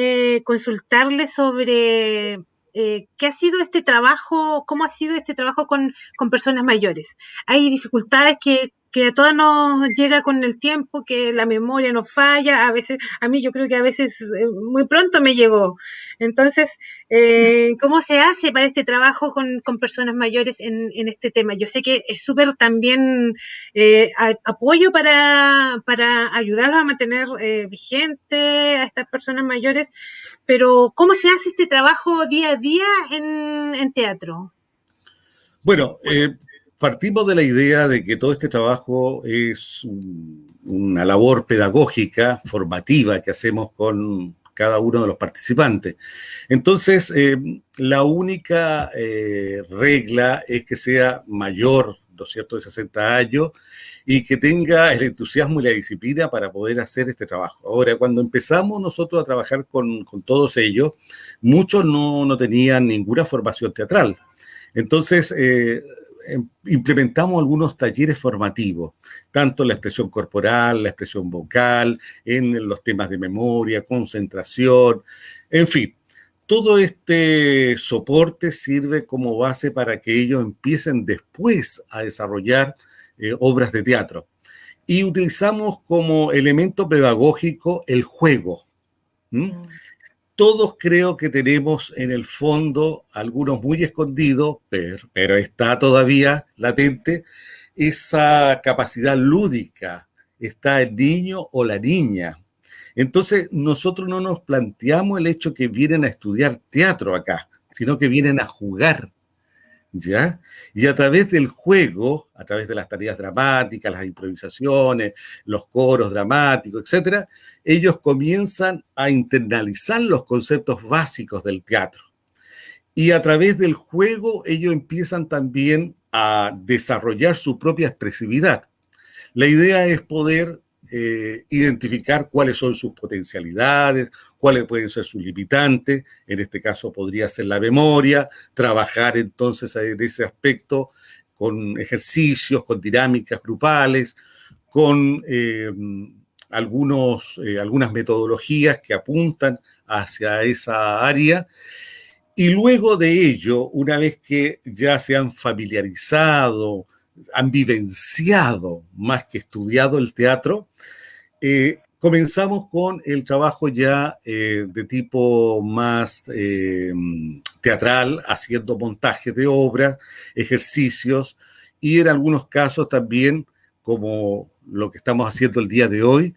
consultarle sobre qué ha sido este trabajo, cómo ha sido este trabajo con personas mayores. Hay dificultades que a todas nos llega con el tiempo, que la memoria nos falla, a veces, a mí yo creo que a veces muy pronto me llegó. Entonces, ¿cómo se hace para este trabajo con personas mayores en este tema? Yo sé que es súper también apoyo para ayudarlos a mantener vigente a estas personas mayores, pero ¿cómo se hace este trabajo día a día en teatro? Bueno, partimos de la idea de que todo este trabajo es una labor pedagógica, formativa, que hacemos con cada uno de los participantes. Entonces, la única regla es que sea mayor, ¿no es cierto?, de 60 años y que tenga el entusiasmo y la disciplina para poder hacer este trabajo. Ahora, cuando empezamos nosotros a trabajar con todos ellos, muchos no tenían ninguna formación teatral. Entonces, implementamos algunos talleres formativos, tanto en la expresión corporal, la expresión vocal, en los temas de memoria, concentración, en fin. Todo este soporte sirve como base para que ellos empiecen después a desarrollar obras de teatro. Y utilizamos como elemento pedagógico el juego. ¿Mm? Todos creo que tenemos en el fondo, algunos muy escondidos, pero está todavía latente, esa capacidad lúdica. Está el niño o la niña. Entonces, nosotros no nos planteamos el hecho que vienen a estudiar teatro acá, sino que vienen a jugar. ¿Ya? Y a través del juego, a través de las tareas dramáticas, las improvisaciones, los coros dramáticos, etcétera, ellos comienzan a internalizar los conceptos básicos del teatro. Y a través del juego, ellos empiezan también a desarrollar su propia expresividad. La idea es poder identificar cuáles son sus potencialidades, cuáles pueden ser sus limitantes, en este caso podría ser la memoria, trabajar entonces en ese aspecto con ejercicios, con dinámicas grupales, con algunas metodologías que apuntan hacia esa área. Y luego de ello, una vez que ya se han familiarizado, han vivenciado más que estudiado el teatro, comenzamos con el trabajo ya de tipo más teatral, haciendo montajes de obras, ejercicios y en algunos casos también, como lo que estamos haciendo el día de hoy,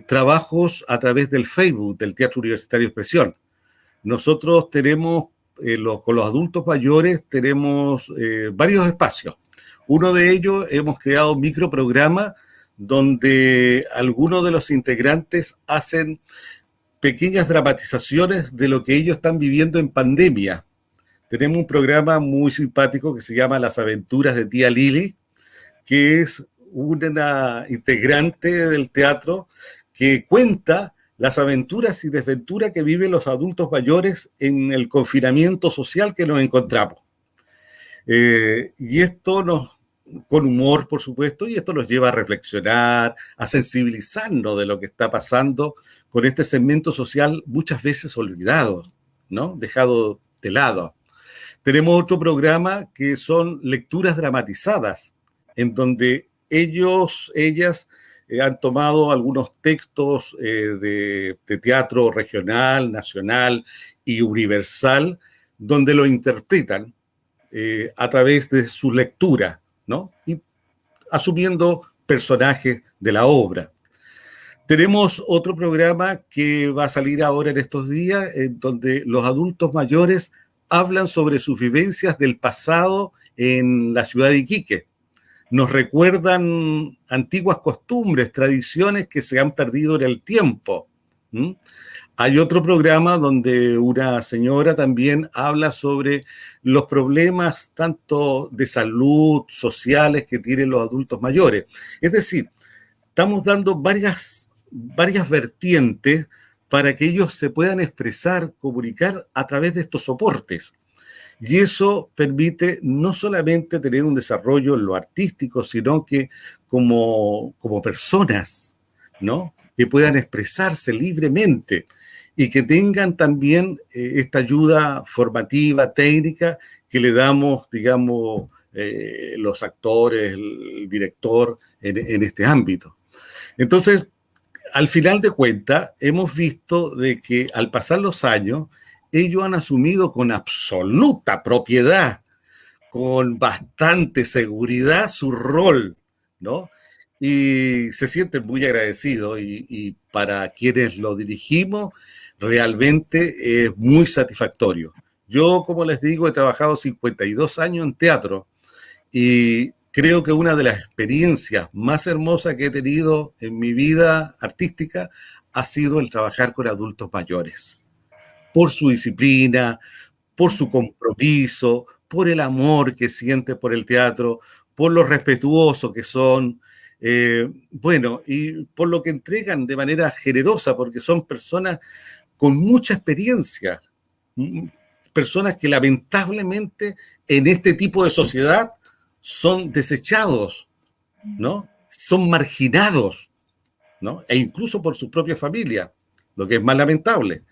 trabajos a través del Facebook, del Teatro Universitario Expresión. Nosotros tenemos, con los adultos mayores, tenemos varios espacios. Uno de ellos hemos creado microprogramas donde algunos de los integrantes hacen pequeñas dramatizaciones de lo que ellos están viviendo en pandemia. Tenemos un programa muy simpático que se llama Las Aventuras de Tía Lili, que es una integrante del teatro que cuenta las aventuras y desventuras que viven los adultos mayores en el confinamiento social que nos encontramos. Y esto con humor, por supuesto, y esto nos lleva a reflexionar, a sensibilizarnos de lo que está pasando con este segmento social muchas veces olvidado, ¿no? Dejado de lado. Tenemos otro programa que son lecturas dramatizadas, en donde ellas han tomado algunos textos de teatro regional, nacional y universal, donde lo interpretan a través de su lectura, ¿no? Y asumiendo personajes de la obra. Tenemos otro programa que va a salir ahora en estos días, en donde los adultos mayores hablan sobre sus vivencias del pasado en la ciudad de Iquique. Nos recuerdan antiguas costumbres, tradiciones que se han perdido en el tiempo. Hay otro programa donde una señora también habla sobre los problemas tanto de salud, sociales que tienen los adultos mayores. Es decir, estamos dando varias vertientes para que ellos se puedan expresar, comunicar a través de estos soportes. Y eso permite no solamente tener un desarrollo en lo artístico, sino que como personas, ¿no? Que puedan expresarse libremente y que tengan también esta ayuda formativa, técnica, que le damos, digamos, los actores, el director en este ámbito. Entonces, al final de cuentas, hemos visto de que al pasar los años, ellos han asumido con absoluta propiedad, con bastante seguridad su rol, ¿no? Y se sienten muy agradecidos y para quienes lo dirigimos, realmente es muy satisfactorio. Yo, como les digo, he trabajado 52 años en teatro y creo que una de las experiencias más hermosas que he tenido en mi vida artística ha sido el trabajar con adultos mayores. Por su disciplina, por su compromiso, por el amor que siente por el teatro, por lo respetuosos que son, bueno, y por lo que entregan de manera generosa, porque son personas con mucha experiencia, personas que lamentablemente en este tipo de sociedad son desechados, ¿no? Son marginados, ¿no? E incluso por su propia familia, lo que es más lamentable.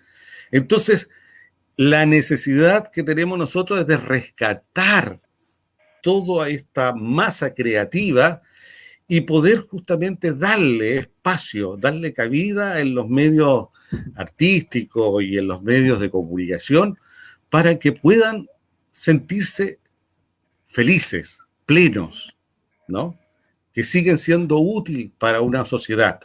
Entonces, la necesidad que tenemos nosotros es de rescatar toda esta masa creativa y poder justamente darle espacio, darle cabida en los medios artísticos y en los medios de comunicación para que puedan sentirse felices, plenos, ¿no? Que siguen siendo útiles para una sociedad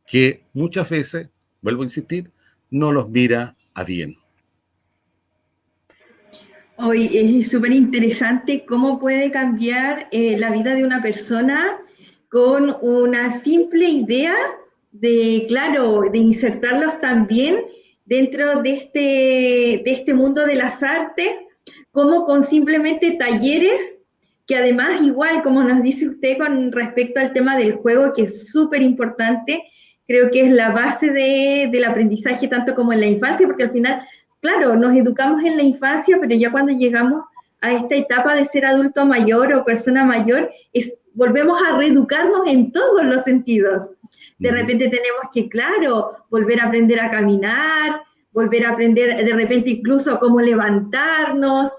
que muchas veces, vuelvo a insistir, no los mira a bien. Hoy es súper interesante cómo puede cambiar la vida de una persona con una simple idea de, claro, de insertarlos también dentro de este mundo de las artes, como con simplemente talleres que además igual, como nos dice usted con respecto al tema del juego, que es súper importante, creo que es la base del aprendizaje tanto como en la infancia, porque al final, claro, nos educamos en la infancia, pero ya cuando llegamos a esta etapa de ser adulto mayor o persona mayor, volvemos a reeducarnos en todos los sentidos. De repente tenemos que, claro, volver a aprender a caminar, volver a aprender de repente incluso cómo levantarnos,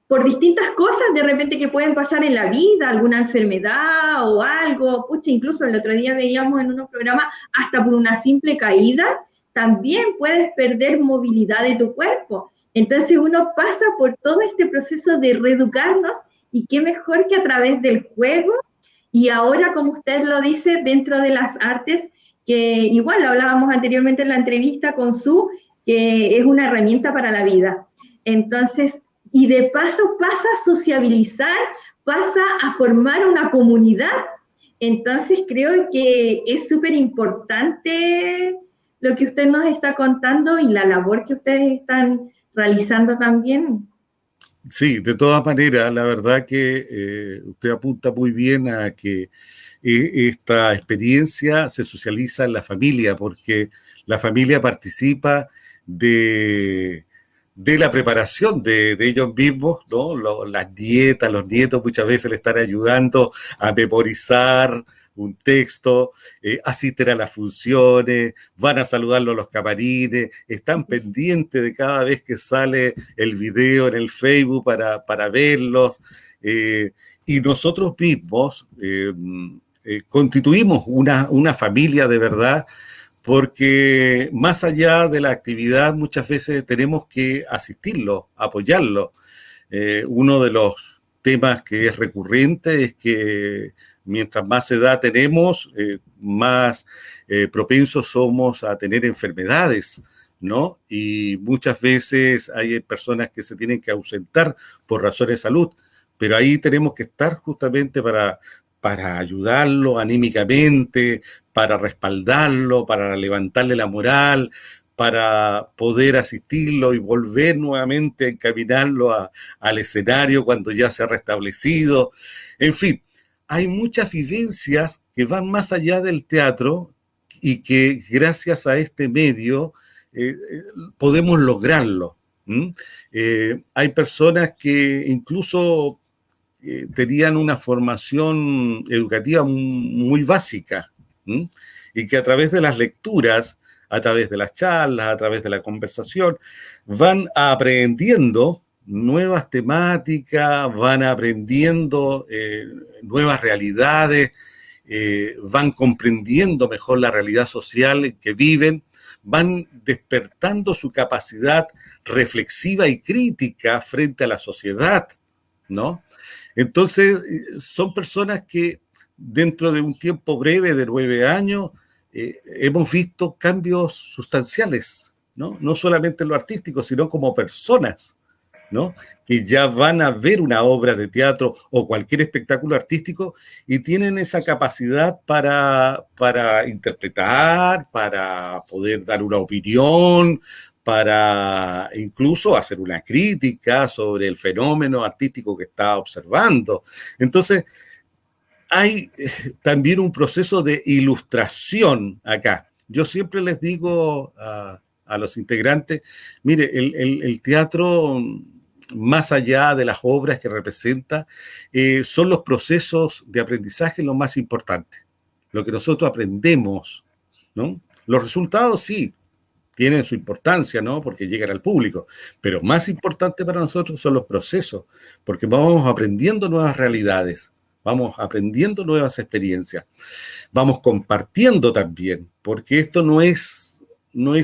por distintas cosas de repente que pueden pasar en la vida, alguna enfermedad o algo, pucha, incluso el otro día veíamos en unos programas, hasta por una simple caída, también puedes perder movilidad de tu cuerpo. Entonces uno pasa por todo este proceso de reeducarnos y qué mejor que a través del juego y ahora, como usted lo dice, dentro de las artes, que igual lo hablábamos anteriormente en la entrevista con Su, que es una herramienta para la vida. Entonces, y de paso pasa a sociabilizar, pasa a formar una comunidad. Entonces creo que es súper importante lo que usted nos está contando y la labor que ustedes están realizando también. Sí, de todas maneras, la verdad que usted apunta muy bien a que esta experiencia se socializa en la familia, porque la familia participa de, de la preparación de ellos mismos, ¿no? Las nietas, los nietos muchas veces le están ayudando a memorizar un texto, asisten a las funciones, van a saludarlo a los camarines, están pendientes de cada vez que sale el video en el Facebook para verlos. Y nosotros mismos constituimos una familia de verdad, porque más allá de la actividad muchas veces tenemos que asistirlo, apoyarlo. Uno de los temas que es recurrente es que mientras más edad tenemos, más propensos somos a tener enfermedades, ¿no? Y muchas veces hay personas que se tienen que ausentar por razones de salud, pero ahí tenemos que estar justamente para ayudarlo anímicamente, para respaldarlo, para levantarle la moral, para poder asistirlo y volver nuevamente a encaminarlo al escenario cuando ya se ha restablecido. En fin, hay muchas vivencias que van más allá del teatro y que gracias a este medio podemos lograrlo. Hay personas que incluso tenían una formación educativa muy básica, y que a través de las lecturas, a través de las charlas, a través de la conversación, van aprendiendo nuevas temáticas, van aprendiendo nuevas realidades, van comprendiendo mejor la realidad social en que viven, van despertando su capacidad reflexiva y crítica frente a la sociedad, ¿no? Entonces, son personas que dentro de un tiempo breve de 9 años hemos visto cambios sustanciales, ¿no? No solamente en lo artístico, sino como personas, ¿no? Que ya van a ver una obra de teatro o cualquier espectáculo artístico y tienen esa capacidad para interpretar, para poder dar una opinión, para incluso hacer una crítica sobre el fenómeno artístico que está observando. Entonces, hay también un proceso de ilustración acá. Yo siempre les digo a los integrantes, mire, el teatro, más allá de las obras que representa, son los procesos de aprendizaje lo más importante, lo que nosotros aprendemos, ¿no? Los resultados sí tienen su importancia, ¿no? Porque llegan al público, pero más importante para nosotros son los procesos, porque vamos aprendiendo nuevas realidades, vamos aprendiendo nuevas experiencias, vamos compartiendo también, porque esto no es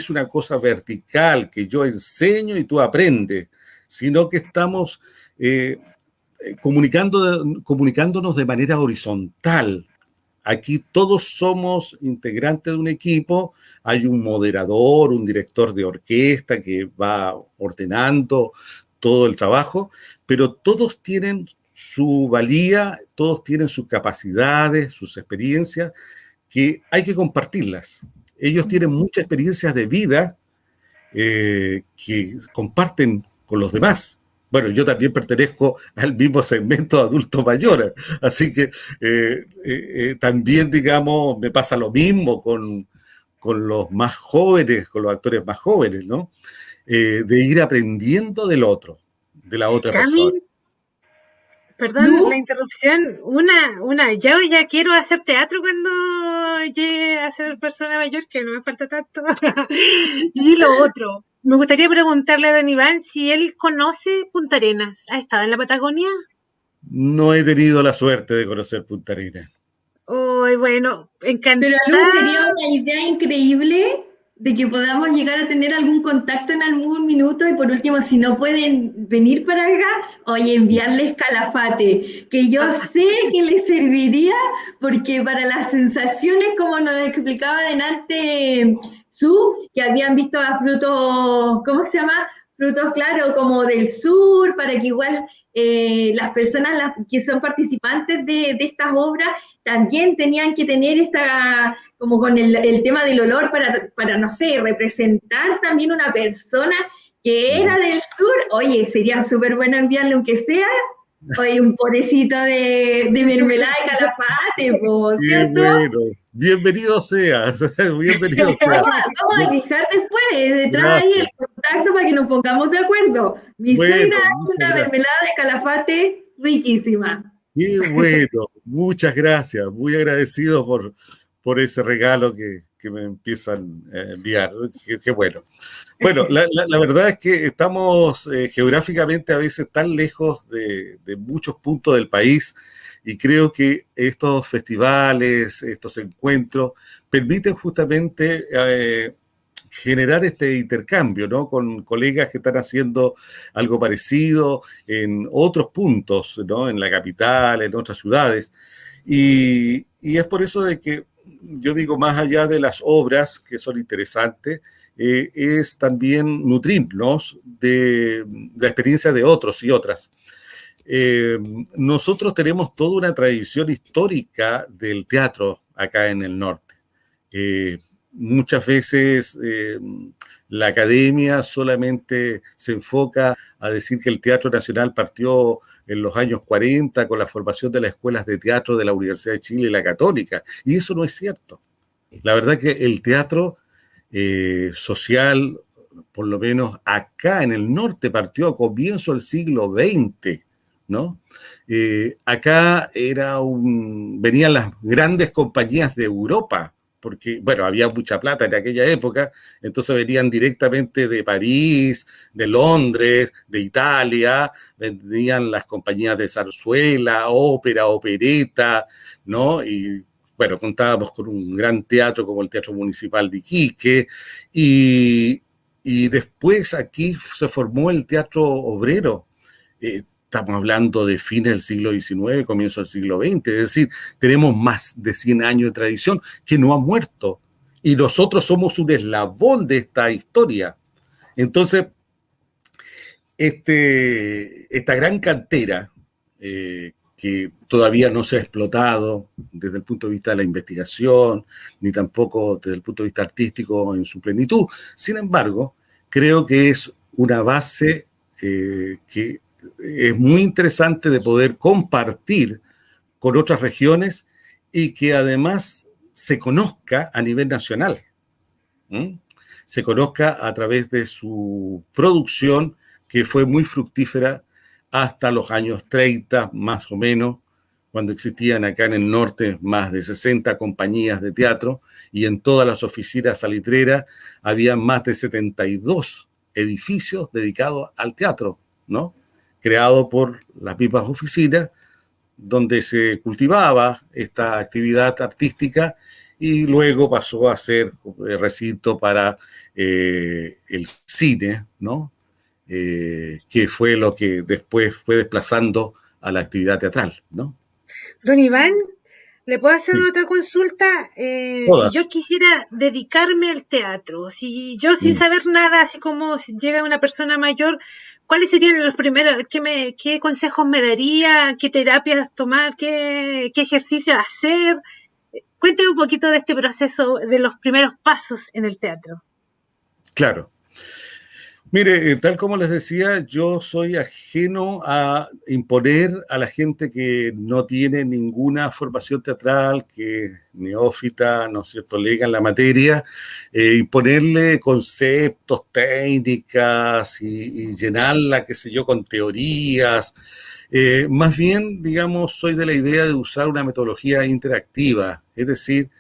una cosa vertical que yo enseño y tú aprendes, sino que estamos comunicándonos de manera horizontal. Aquí todos somos integrantes de un equipo, hay un moderador, un director de orquesta que va ordenando todo el trabajo, pero todos tienen su valía, todos tienen sus capacidades, sus experiencias, que hay que compartirlas. Ellos tienen muchas experiencias de vida que comparten con los demás. Bueno, yo también pertenezco al mismo segmento de adultos mayores, así que también, digamos, me pasa lo mismo con los más jóvenes, con los actores más jóvenes, ¿no? De ir aprendiendo del otro, de la otra Cami, persona. perdón la ¿No? interrupción, yo ya quiero hacer teatro cuando llegue a ser persona mayor, que no me falta tanto. Y lo otro, me gustaría preguntarle a don Iván si él conoce Punta Arenas. ¿Ha estado en la Patagonia? No he tenido la suerte de conocer Punta Arenas. Uy, bueno, Pero Luz, sería encantada. una idea increíble de que podamos llegar a tener algún contacto en algún minuto y por último, si no pueden venir para acá, oye, enviarles calafate, que yo sé que les serviría porque para las sensaciones, como nos explicaba delante Su, que habían visto a frutos, ¿cómo se llama? Frutos, claro, como del sur, para que igual las personas que son participantes de estas obras también tenían que tener esta, como con el tema del olor para, no sé, representar también una persona que era del sur. Oye, sería súper bueno enviarle, aunque sea, oye, un potecito de mermelada de calafate, po, Qué ¿cierto? bueno. Bienvenido seas, bienvenido Vamos seas. a fijar después, detrás ahí el Gracias. contacto para que nos pongamos de acuerdo. Mi suegra Bueno, hace muchas una gracias. mermelada de calafate riquísima. Qué bueno, muchas gracias. Muy agradecido por ese regalo que me empiezan a enviar. Qué bueno. Bueno, la verdad es que estamos geográficamente a veces tan lejos de muchos puntos del país y creo que estos festivales, estos encuentros, permiten justamente generar este intercambio, ¿no? Con colegas que están haciendo algo parecido en otros puntos, ¿no? En la capital, en otras ciudades. Y es por eso de que yo digo, más allá de las obras que son interesantes, es también nutrirnos de la experiencia de otros y otras. Eh, Nosotros tenemos toda una tradición histórica del teatro acá en el norte. Muchas veces la academia solamente se enfoca a decir que el Teatro Nacional partió en los años 40 con la formación de las escuelas de teatro de la Universidad de Chile y la Católica, y eso no es cierto. La verdad que el teatro social, por lo menos acá en el norte, partió a comienzo del siglo XX, ¿no? Acá venían las grandes compañías de Europa, porque, bueno, había mucha plata en aquella época, entonces venían directamente de París, de Londres, de Italia, venían las compañías de zarzuela, ópera, opereta, ¿no? Y bueno, contábamos con un gran teatro como el Teatro Municipal de Iquique, y, y después aquí se formó el Teatro Obrero. Estamos hablando de fines del siglo XIX, comienzo del siglo XX, es decir, tenemos más de 100 años de tradición que no ha muerto. Y nosotros somos un eslabón de esta historia. Entonces, esta gran cantera que todavía no se ha explotado desde el punto de vista de la investigación, ni tampoco desde el punto de vista artístico en su plenitud. Sin embargo, creo que es una base que es muy interesante de poder compartir con otras regiones y que además se conozca a nivel nacional. ¿Mm? Se conozca a través de su producción, que fue muy fructífera hasta los años 30, más o menos, cuando existían acá en el norte más de 60 compañías de teatro y en todas las oficinas salitreras había más de 72 edificios dedicados al teatro, ¿no? Creado por las mismas oficinas donde se cultivaba esta actividad artística y luego pasó a ser recinto para el cine, ¿no? Que fue lo que después fue desplazando a la actividad teatral, ¿no? Don Iván, ¿le puedo hacer Sí, otra consulta? Si yo todas. quisiera dedicarme al teatro, si yo sin Mm. saber nada, así como si llega una persona mayor, ¿cuáles serían los primeros, qué consejos me daría, qué terapias tomar, qué ejercicios hacer? Cuénteme un poquito de este proceso, de los primeros pasos en el teatro. Claro. Mire, tal como les decía, yo soy ajeno a imponer a la gente que no tiene ninguna formación teatral, que es neófita, ¿no es cierto?, lega en la materia, imponerle conceptos, técnicas y llenarla, qué sé yo, con teorías. Más bien, digamos, soy de la idea de usar una metodología interactiva, es decir,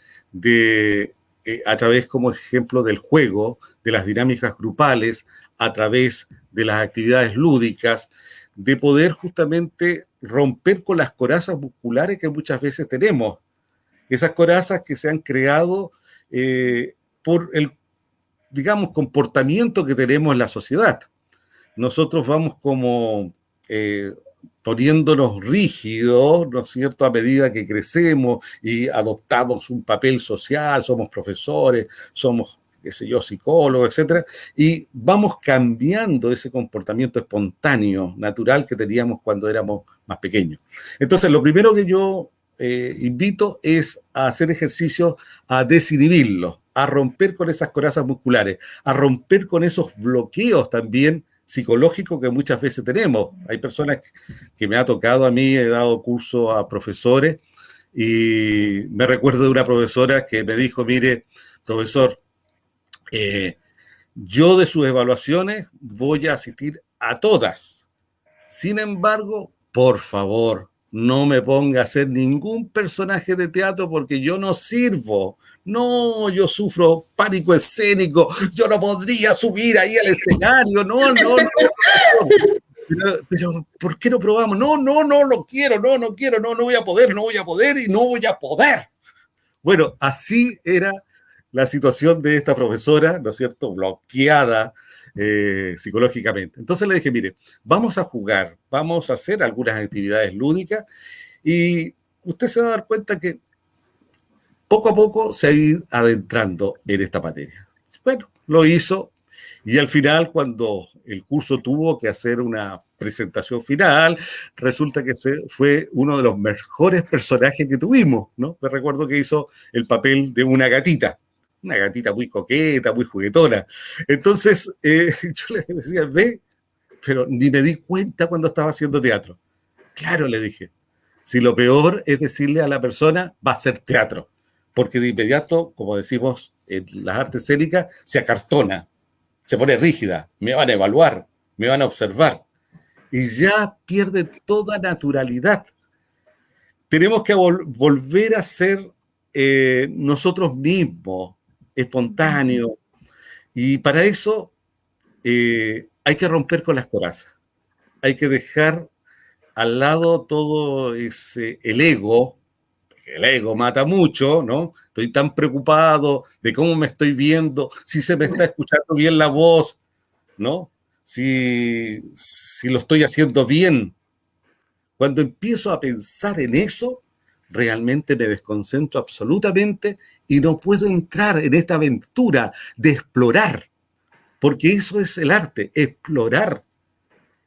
a través, como ejemplo, del juego, de las dinámicas grupales, a través de las actividades lúdicas, de poder justamente romper con las corazas musculares que muchas veces tenemos. Esas corazas que se han creado por el, digamos, comportamiento que tenemos en la sociedad. Nosotros vamos como poniéndonos rígidos, ¿no es cierto?, a medida que crecemos y adoptamos un papel social, somos profesores, somos, qué sé yo, psicólogos, etcétera, y vamos cambiando ese comportamiento espontáneo, natural que teníamos cuando éramos más pequeños. Entonces, lo primero que yo invito es a hacer ejercicios, a desinhibirlos, a romper con esas corazas musculares, a romper con esos bloqueos también psicológico que muchas veces tenemos. Hay personas que me ha tocado a mí, he dado curso a profesores y me recuerdo de una profesora que me dijo, mire, profesor, yo de sus evaluaciones voy a asistir a todas. Sin embargo, por favor, no me ponga a hacer ningún personaje de teatro porque yo no sirvo. No, yo sufro pánico escénico. Yo no podría subir ahí al escenario. No, no, no. Pero, ¿por qué no probamos? No, no, no lo quiero, no, no quiero, no, no voy a poder, no voy a poder y no voy a poder. Bueno, así era la situación de esta profesora, ¿no es cierto?, bloqueada psicológicamente. Entonces le dije, mire, vamos a jugar, vamos a hacer algunas actividades lúdicas y usted se va a dar cuenta que poco a poco se va a ir adentrando en esta materia. Bueno, lo hizo y al final, cuando el curso tuvo que hacer una presentación final, resulta que fue uno de los mejores personajes que tuvimos, ¿no? Me recuerdo que hizo el papel de una gatita muy coqueta, muy juguetona. Entonces, yo le decía, ve, pero ni me di cuenta cuando estaba haciendo teatro. Claro, le dije, si lo peor es decirle a la persona, va a ser teatro, porque de inmediato, como decimos en las artes escénicas, se acartona, se pone rígida, me van a evaluar, me van a observar, y ya pierde toda naturalidad. Tenemos que volver a ser nosotros mismos, espontáneos, y para eso hay que romper con las corazas, hay que dejar al lado todo el ego, porque el ego mata mucho, ¿no? Estoy tan preocupado de cómo me estoy viendo, si se me está escuchando bien la voz, ¿no? Si lo estoy haciendo bien. Cuando empiezo a pensar en eso, realmente me desconcentro absolutamente y no puedo entrar en esta aventura de explorar, porque eso es el arte, explorar,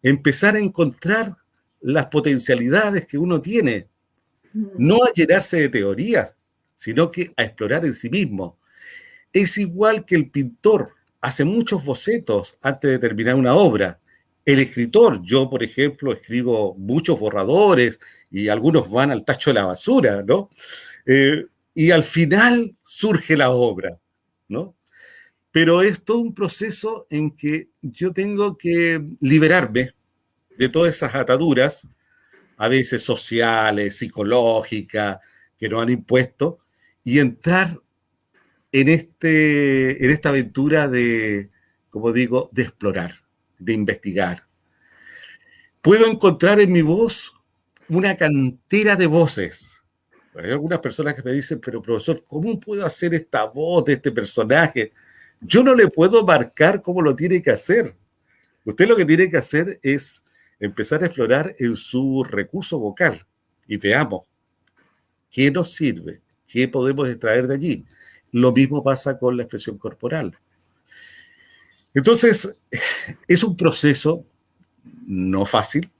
empezar a encontrar las potencialidades que uno tiene, no a llenarse de teorías, sino que a explorar en sí mismo. Es igual que el pintor, hace muchos bocetos antes de terminar una obra. El escritor, yo por ejemplo escribo muchos borradores y algunos van al tacho de la basura, ¿no? Y al final surge la obra, ¿no? Pero es todo un proceso en que yo tengo que liberarme de todas esas ataduras, a veces sociales, psicológicas, que nos han impuesto, y entrar en esta aventura de, como digo, de explorar, de investigar. Puedo encontrar en mi voz una cantera de voces. Hay algunas personas que me dicen, pero profesor, ¿cómo puedo hacer esta voz de este personaje? Yo no le puedo marcar cómo lo tiene que hacer. Usted lo que tiene que hacer es empezar a explorar en su recurso vocal y veamos qué nos sirve, qué podemos extraer de allí. Lo mismo pasa con la expresión corporal. Entonces, es un proceso no fácil,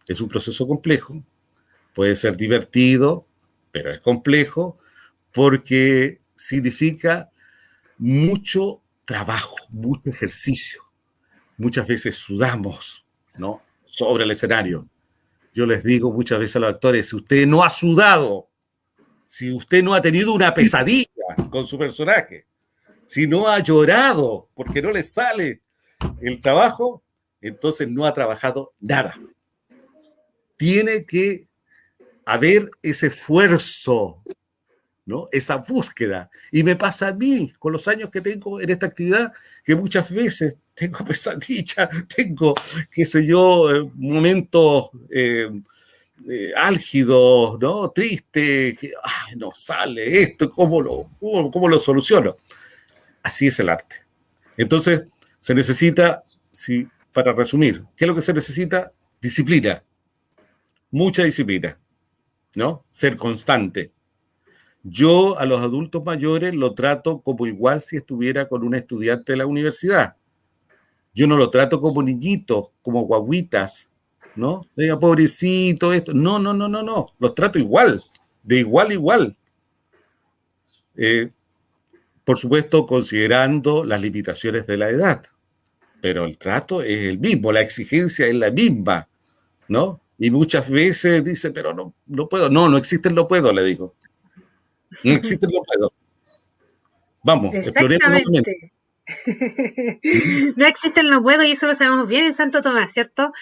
es un proceso complejo, puede ser divertido, pero es complejo porque significa mucho trabajo, mucho ejercicio. muchas veces sudamos, ¿no? Sobre el escenario. Yo les digo muchas veces a los actores, si usted no ha sudado, si usted no ha tenido una pesadilla con su personaje, si no ha llorado porque no le sale el trabajo, entonces no ha trabajado nada. Tiene que haber ese esfuerzo, ¿no? Esa búsqueda. Y me pasa a mí, con los años que tengo en esta actividad, que muchas veces tengo pesadillas, tengo, qué sé yo, momentos álgidos, ¿no? Tristes, que ay, no sale esto, cómo lo soluciono? Así es el arte. Entonces, se necesita, si, para resumir, ¿qué es lo que se necesita? Disciplina, mucha disciplina, ¿no? Ser constante. Yo a los adultos mayores lo trato como igual si estuviera con un estudiante de la universidad. Yo no lo trato como niñitos, como guaguitas, ¿no? Diga, pobrecito, esto. No, no, no, no, no. Los trato igual, de igual a igual. Eh, por supuesto, considerando las limitaciones de la edad. Pero el trato es el mismo, la exigencia es la misma, ¿no? Y muchas veces dice, pero no, no puedo. No, no existe el no puedo, le digo. No existe el no puedo. Vamos, exploremos nuevamente. Exactamente. No existe el no puedo y eso lo sabemos bien en Santo Tomás, ¿cierto?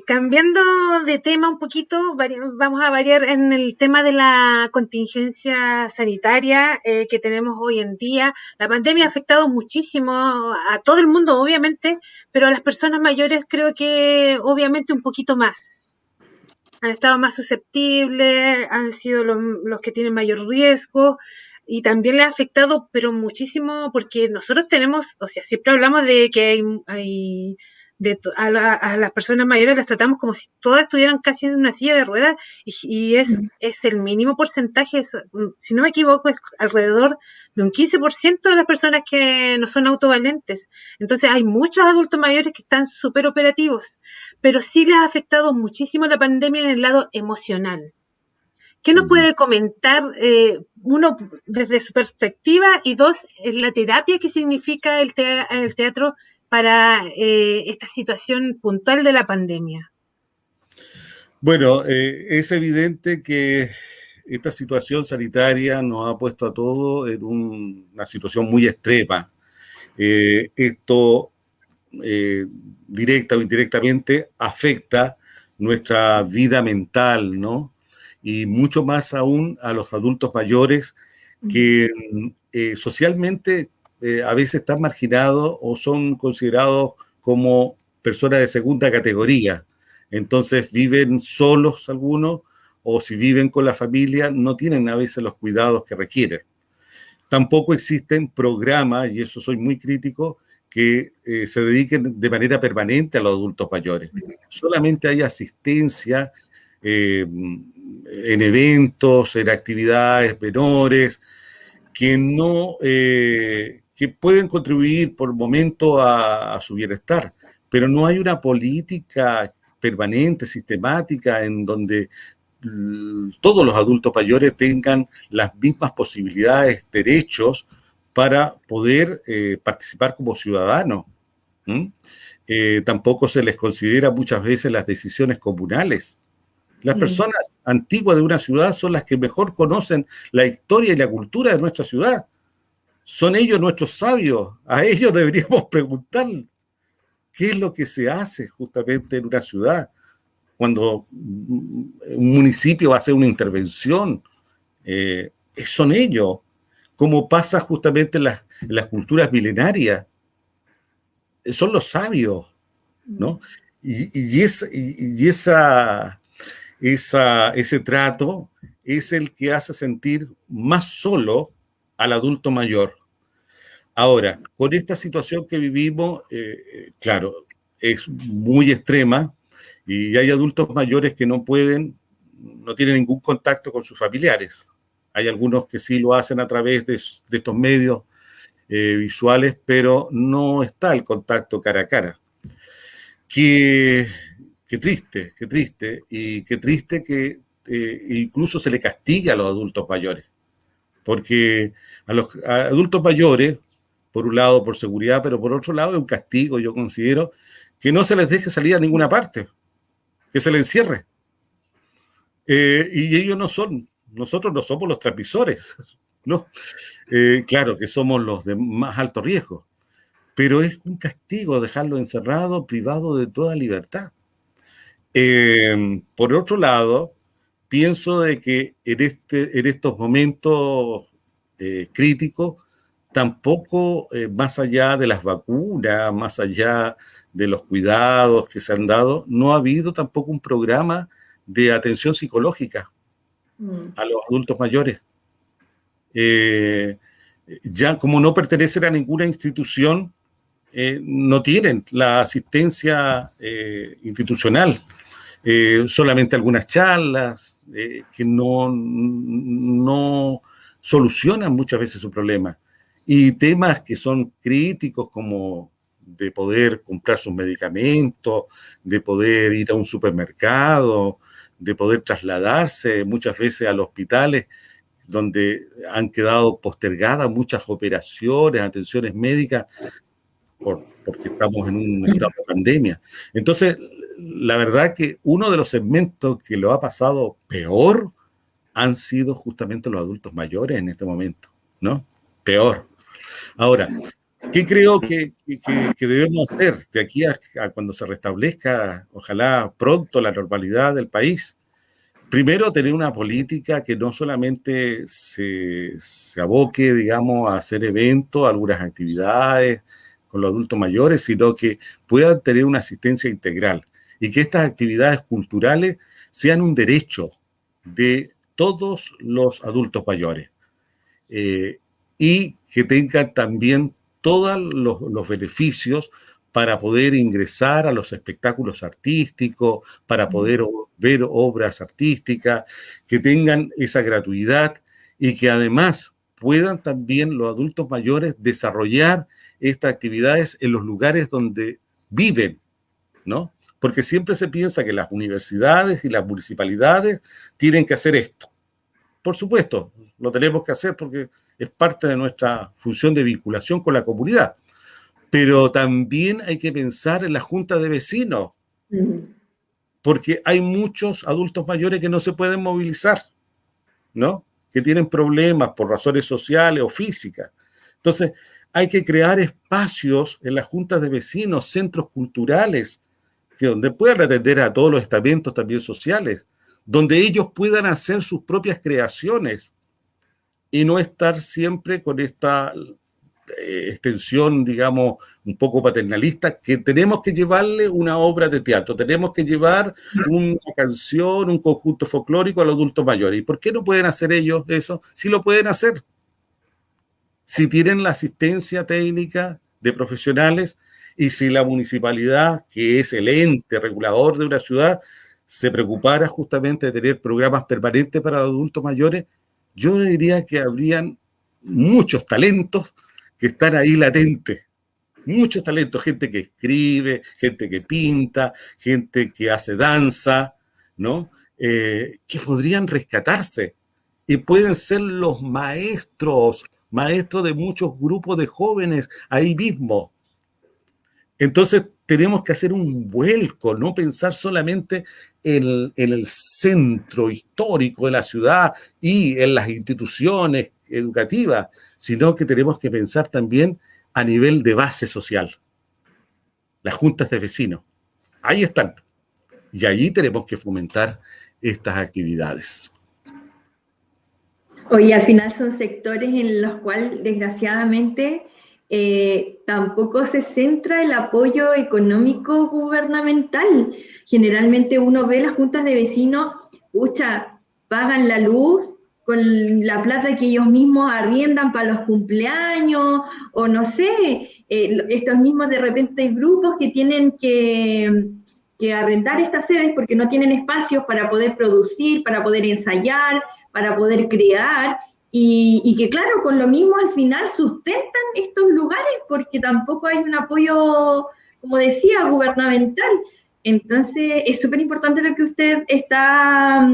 Cambiando de tema un poquito, vamos a variar en el tema de la contingencia sanitaria que tenemos hoy en día. La pandemia ha afectado muchísimo a todo el mundo, obviamente, pero a las personas mayores creo que obviamente un poquito más. Han estado más susceptibles, han sido los que tienen mayor riesgo. Y también le ha afectado, pero muchísimo, porque nosotros tenemos, o sea, siempre hablamos de que hay a las personas mayores las tratamos como si todas estuvieran casi en una silla de ruedas y es el mínimo porcentaje, si no me equivoco, es alrededor de un 15% de las personas que no son autovalentes. Entonces hay muchos adultos mayores que están súper operativos, pero sí les ha afectado muchísimo la pandemia en el lado emocional. ¿Qué nos puede comentar, uno, desde su perspectiva, y dos, la terapia que significa el teatro para esta situación puntual de la pandemia? Bueno, es evidente que esta situación sanitaria nos ha puesto a todos en una situación muy extrema. Esto, directa o indirectamente, afecta nuestra vida mental, ¿no? Y mucho más aún a los adultos mayores que socialmente a veces están marginados o son considerados como personas de segunda categoría. Entonces viven solos algunos, o si viven con la familia no tienen a veces los cuidados que requieren. Tampoco existen programas, y eso soy muy crítico, que se dediquen de manera permanente a los adultos mayores. Solamente hay asistencia en eventos, en actividades menores, que no que pueden contribuir por momento a su bienestar, pero no hay una política permanente, sistemática, en donde todos los adultos mayores tengan las mismas posibilidades, derechos para poder participar como ciudadanos. Tampoco se les considera muchas veces las decisiones comunales. Las personas antiguas de una ciudad son las que mejor conocen la historia y la cultura de nuestra ciudad. Son ellos nuestros sabios. A ellos deberíamos preguntar qué es lo que se hace justamente en una ciudad cuando un municipio va a hacer una intervención. Son ellos, como pasa justamente en las culturas milenarias. Son los sabios, ¿no? Ese trato es el que hace sentir más solo al adulto mayor. Ahora, con esta situación que vivimos, claro, es muy extrema y hay adultos mayores que no tienen ningún contacto con sus familiares. Hay algunos que sí lo hacen a través de estos medios visuales, pero no está el contacto cara a cara. Qué triste, y qué triste que incluso se le castigue a los adultos mayores, porque a los adultos mayores por un lado por seguridad, pero por otro lado es un castigo, yo considero, que no se les deje salir a ninguna parte, que se les encierre. Y ellos no son, nosotros no somos los transmisores, ¿no? Claro que somos los de más alto riesgo, pero es un castigo dejarlo encerrado, privado de toda libertad. Por otro lado, pienso de que en estos momentos críticos, tampoco más allá de las vacunas, más allá de los cuidados que se han dado, no ha habido tampoco un programa de atención psicológica a los adultos mayores. Ya como no pertenecen a ninguna institución, no tienen la asistencia institucional. Solamente algunas charlas que no solucionan muchas veces su problema. Y temas que son críticos como de poder comprar sus medicamentos, de poder ir a un supermercado, de poder trasladarse muchas veces a los hospitales donde han quedado postergadas muchas operaciones, atenciones médicas, porque estamos en un estado de pandemia. Entonces, la verdad que uno de los segmentos que lo ha pasado peor han sido justamente los adultos mayores en este momento, ¿no? Peor. Ahora, ¿qué creo que debemos hacer de aquí a cuando se restablezca, ojalá pronto, la normalidad del país? Primero, tener una política que no solamente se aboque, digamos, a hacer eventos, algunas actividades con los adultos mayores, sino que puedan tener una asistencia integral y que estas actividades culturales sean un derecho de todos los adultos mayores y que tengan también todos los beneficios para poder ingresar a los espectáculos artísticos, para poder ver obras artísticas, que tengan esa gratuidad y que además puedan también los adultos mayores desarrollar estas actividades en los lugares donde viven, ¿no? Porque siempre se piensa que las universidades y las municipalidades tienen que hacer esto. Por supuesto, lo tenemos que hacer porque es parte de nuestra función de vinculación con la comunidad. Pero también hay que pensar en la junta de vecinos, porque hay muchos adultos mayores que no se pueden movilizar, ¿no? Que tienen problemas por razones sociales o físicas. Entonces, hay que crear espacios en las juntas de vecinos, centros culturales, que donde puedan atender a todos los estamentos también sociales, donde ellos puedan hacer sus propias creaciones y no estar siempre con esta extensión, digamos, un poco paternalista, que tenemos que llevarle una obra de teatro, tenemos que llevar una canción, un conjunto folclórico a los adultos mayores. ¿Y por qué no pueden hacer ellos eso? Sí lo pueden hacer. Si tienen la asistencia técnica de profesionales y si la municipalidad, que es el ente regulador de una ciudad, se preocupara justamente de tener programas permanentes para los adultos mayores, yo diría que habrían muchos talentos que están ahí latentes, muchos talentos, gente que escribe, gente que pinta, gente que hace danza, ¿no? Que podrían rescatarse y pueden ser los maestros de muchos grupos de jóvenes ahí mismo. Entonces tenemos que hacer un vuelco, no pensar solamente en el centro histórico de la ciudad y en las instituciones educativas, sino que tenemos que pensar también a nivel de base social. Las juntas de vecinos, ahí están. Y allí tenemos que fomentar estas actividades. Oye, al final son sectores en los cuales, desgraciadamente, tampoco se centra el apoyo económico gubernamental. Generalmente uno ve las juntas de vecinos, pucha, pagan la luz con la plata que ellos mismos arriendan para los cumpleaños, o no sé, estos mismos de repente hay grupos que tienen que arrendar estas sedes porque no tienen espacios para poder producir, para poder ensayar, para poder crear, y que claro, con lo mismo al final sustentan estos lugares porque tampoco hay un apoyo, como decía, gubernamental. Entonces es súper importante lo que usted está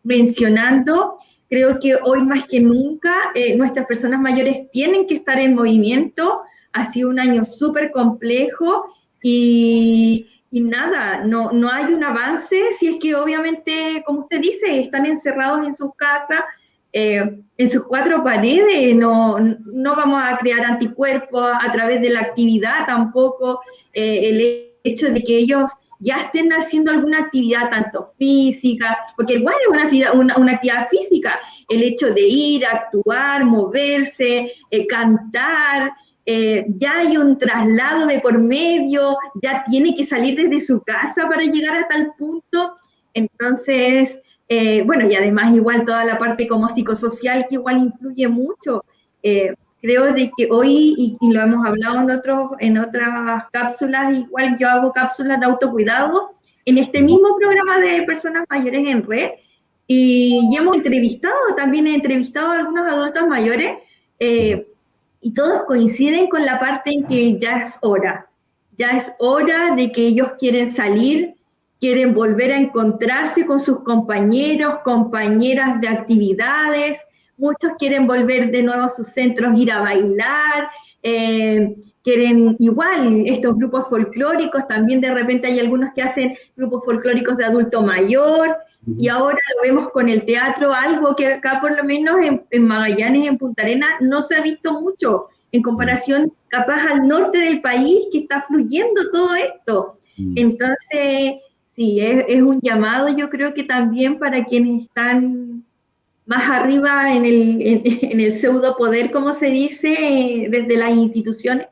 mencionando. Creo que hoy más que nunca nuestras personas mayores tienen que estar en movimiento ha sido un año súper complejo y nada, no hay un avance si es que obviamente, como usted dice, están encerrados en sus casas, en sus cuatro paredes, no vamos a crear anticuerpos a través de la actividad tampoco, el hecho de que ellos ya estén haciendo alguna actividad tanto física, porque igual es una actividad física, el hecho de ir, actuar, moverse, cantar, ya hay un traslado de por medio, ya tiene que salir desde su casa para llegar a tal punto, entonces, bueno, y además igual toda la parte como psicosocial que igual influye mucho. Creo de que hoy, y lo hemos hablado en otras cápsulas, igual yo hago cápsulas de autocuidado en este mismo programa de personas mayores en red, y hemos también he entrevistado a algunos adultos mayores, y todos coinciden con la parte en que ya es hora de que ellos quieren salir, quieren volver a encontrarse con sus compañeros, compañeras de actividades, muchos quieren volver de nuevo a sus centros, ir a bailar, quieren igual estos grupos folclóricos, también de repente hay algunos que hacen grupos folclóricos de adulto mayor, y ahora lo vemos con el teatro, algo que acá por lo menos en Magallanes, en Punta Arenas, no se ha visto mucho, en comparación capaz al norte del país que está fluyendo todo esto. Entonces, sí, es un llamado yo creo que también para quienes están más arriba en el pseudo poder, como se dice, desde las instituciones,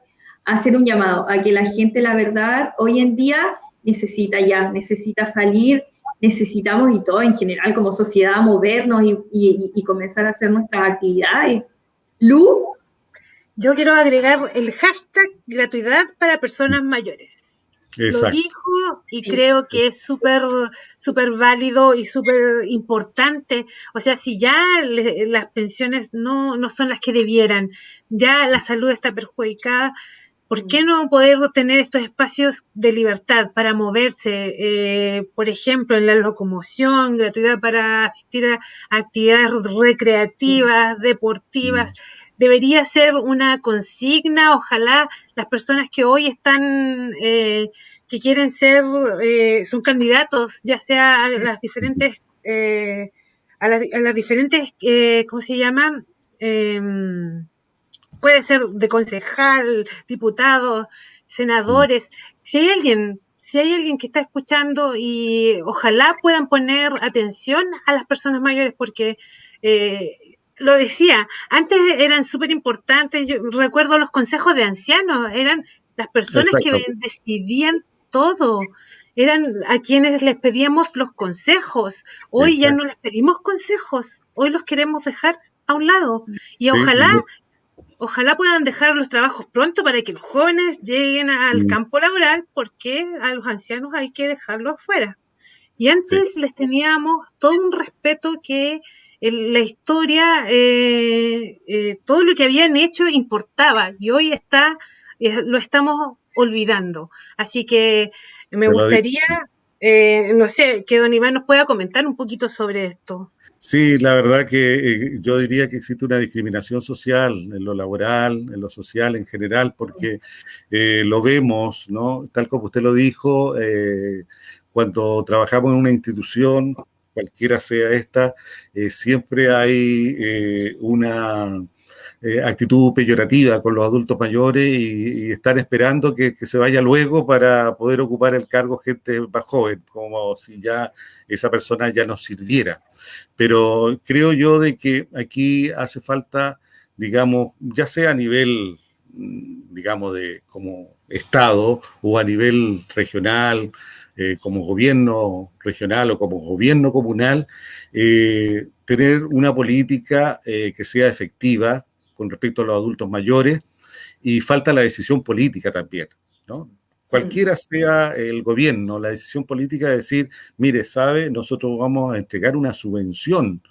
a hacer un llamado a que la gente, la verdad, hoy en día necesita salir, necesitamos y todo en general como sociedad movernos y comenzar a hacer nuestras actividades. Lu, Yo quiero agregar el hashtag gratuidad para personas mayores. Lo Exacto. dijo y Sí, creo que es súper válido y súper importante. O sea, si ya las pensiones no son las que debieran, ya la salud está perjudicada, ¿por qué no poder tener estos espacios de libertad para moverse? Por ejemplo, en la locomoción, gratuidad para asistir a actividades recreativas, deportivas. Debería ser una consigna, ojalá las personas que hoy están, que quieren ser, son candidatos, ya sea a las diferentes, a las diferentes, ¿cómo se llama? Puede ser de concejal, diputados, senadores. Si hay alguien que está escuchando y ojalá puedan poner atención a las personas mayores porque lo decía, antes eran súper importantes, yo recuerdo los consejos de ancianos, eran las personas que Exacto. decidían todo, eran a quienes les pedíamos los consejos, hoy ya no Exacto. les pedimos consejos, hoy los queremos dejar a un lado y Sí, ojalá puedan dejar los trabajos pronto para que los jóvenes lleguen al campo laboral porque a los ancianos hay que dejarlos afuera. Y sí. antes les teníamos todo un respeto que la historia, todo lo que habían hecho importaba y hoy lo estamos olvidando. Así que me Te lo digo. gustaría, no sé, que don Iván nos pueda comentar un poquito sobre esto. Sí, la verdad que yo diría que existe una discriminación social en lo laboral, en lo social en general, porque lo vemos, ¿no? Tal como usted lo dijo, cuando trabajamos en una institución, cualquiera sea esta, siempre hay una actitud peyorativa con los adultos mayores y están esperando que se vaya luego para poder ocupar el cargo gente más joven, como si ya esa persona ya nos sirviera. Pero creo yo de que aquí hace falta, digamos, ya sea a nivel, digamos, de como Estado o a nivel regional, como gobierno regional o como gobierno comunal, tener una política que sea efectiva con respecto a los adultos mayores y falta la decisión política también, ¿no? Cualquiera sea el gobierno, la decisión política de decir, mire, sabe, nosotros vamos a entregar una subvención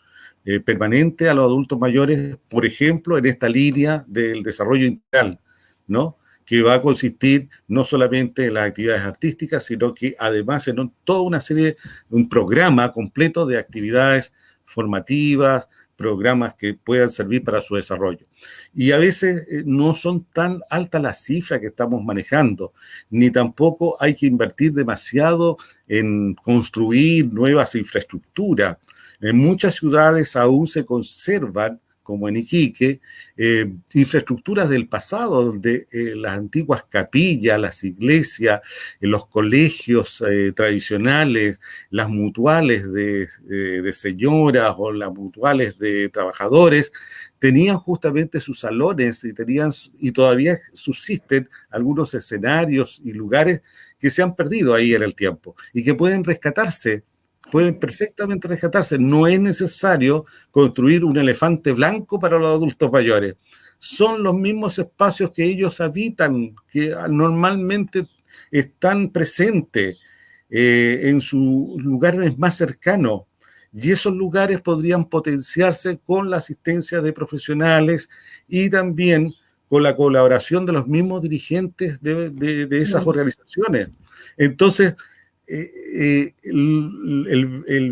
permanente a los adultos mayores, por ejemplo, en esta línea del desarrollo integral, ¿no? Que va a consistir no solamente en las actividades artísticas, sino que además en toda una serie, un programa completo de actividades formativas, programas que puedan servir para su desarrollo. Y a veces no son tan altas las cifras que estamos manejando, ni tampoco hay que invertir demasiado en construir nuevas infraestructuras. En muchas ciudades aún se conservan, como en Iquique, infraestructuras del pasado, donde las antiguas capillas, las iglesias, los colegios tradicionales, las mutuales de señoras o las mutuales de trabajadores, tenían justamente sus salones y todavía subsisten algunos escenarios y lugares que se han perdido ahí en el tiempo y que pueden perfectamente rescatarse. No es necesario construir un elefante blanco para los adultos mayores. Son los mismos espacios que ellos habitan, que normalmente están presentes en sus lugares más cercanos. Y esos lugares podrían potenciarse con la asistencia de profesionales y también con la colaboración de los mismos dirigentes de esas organizaciones. Entonces, el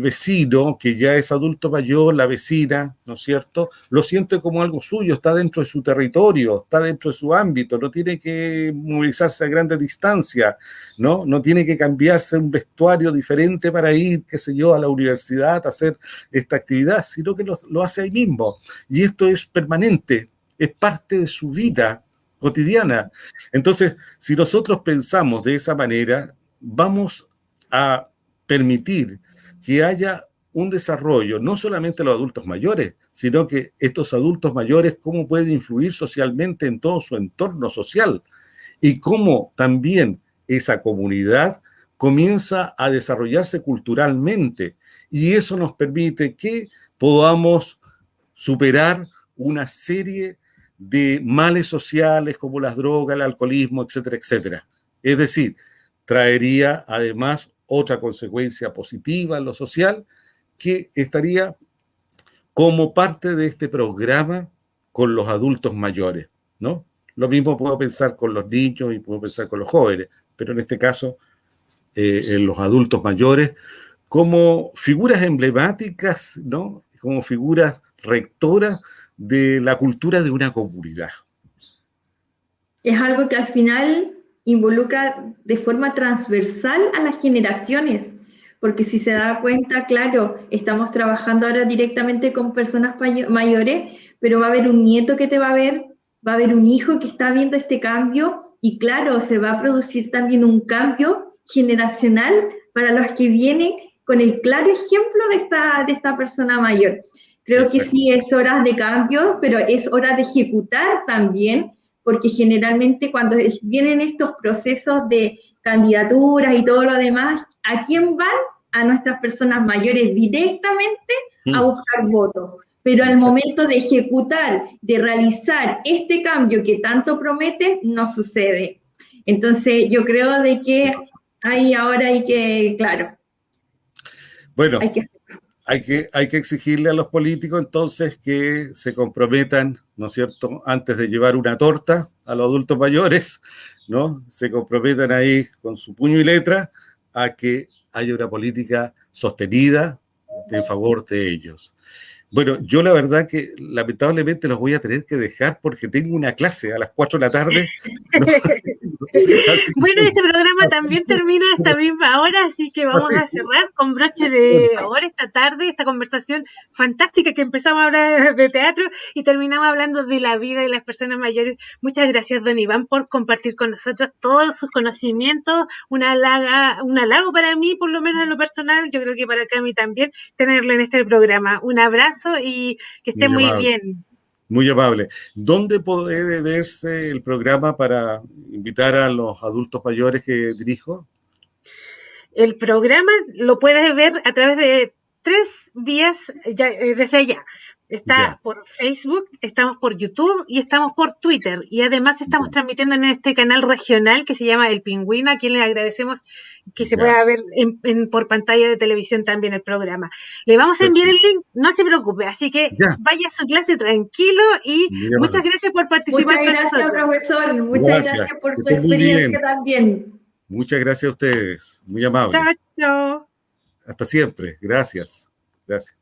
vecino que ya es adulto mayor, la vecina, ¿no es cierto?, lo siente como algo suyo, está dentro de su territorio, está dentro de su ámbito, no tiene que movilizarse a grandes distancias, ¿no? No tiene que cambiarse un vestuario diferente para ir, qué sé yo, a la universidad a hacer esta actividad, sino que lo hace ahí mismo. Y esto es permanente, es parte de su vida cotidiana. Entonces, si nosotros pensamos de esa manera, vamos a permitir que haya un desarrollo, no solamente los adultos mayores, sino que estos adultos mayores, cómo pueden influir socialmente en todo su entorno social y cómo también esa comunidad comienza a desarrollarse culturalmente. Y eso nos permite que podamos superar una serie de males sociales como las drogas, el alcoholismo, etcétera, etcétera. Es decir, traería además otra consecuencia positiva en lo social que estaría como parte de este programa con los adultos mayores, ¿no? Lo mismo puedo pensar con los niños y puedo pensar con los jóvenes, pero en este caso, en los adultos mayores, como figuras emblemáticas, ¿no? Como figuras rectoras de la cultura de una comunidad. Es algo que al final involucra de forma transversal a las generaciones, porque si se da cuenta, claro, estamos trabajando ahora directamente con personas mayores, pero va a haber un nieto que te va a ver, va a haber un hijo que está viendo este cambio, y claro, se va a producir también un cambio generacional para los que vienen con el claro ejemplo de esta persona mayor. Creo que sí es hora de cambio, pero es hora de ejecutar también, porque generalmente cuando vienen estos procesos de candidaturas y todo lo demás, ¿a quién van? A nuestras personas mayores directamente a buscar votos. Pero al momento de ejecutar, de realizar este cambio que tanto prometen, no sucede. Entonces yo creo de que ahora hay que, claro. Bueno, hay que exigirle a los políticos entonces que se comprometan, ¿no es cierto?, antes de llevar una torta a los adultos mayores, ¿no? Se comprometan ahí con su puño y letra a que haya una política sostenida en favor de ellos. Bueno, yo la verdad que lamentablemente los voy a tener que dejar porque tengo una clase a las 4 de la tarde. Bueno, este programa también termina a esta misma hora, así que vamos a cerrar con broche de oro esta tarde, esta conversación fantástica que empezamos a hablar de teatro y terminamos hablando de la vida de las personas mayores. Muchas gracias, don Iván, por compartir con nosotros todos sus conocimientos. Un halago para mí, por lo menos en lo personal, yo creo que para Cami también, tenerlo en este programa. Un abrazo y que esté muy bien. Muy amable. ¿Dónde puede verse el programa para invitar a los adultos mayores que dirijo? El programa lo puedes ver a través de 3 vías desde allá. Está por Facebook, estamos por YouTube y estamos por Twitter. Y además estamos transmitiendo en este canal regional que se llama El Pingüino, a quien le agradecemos que se pueda ver por pantalla de televisión también el programa. Le vamos a enviar el link, no se preocupe, así que vaya a su clase tranquilo y muchas gracias por participar con nosotros. Muchas gracias, profesor. Muchas gracias por su experiencia también. Muchas gracias a ustedes, muy amable. Chao, chao. Hasta siempre, gracias. Gracias.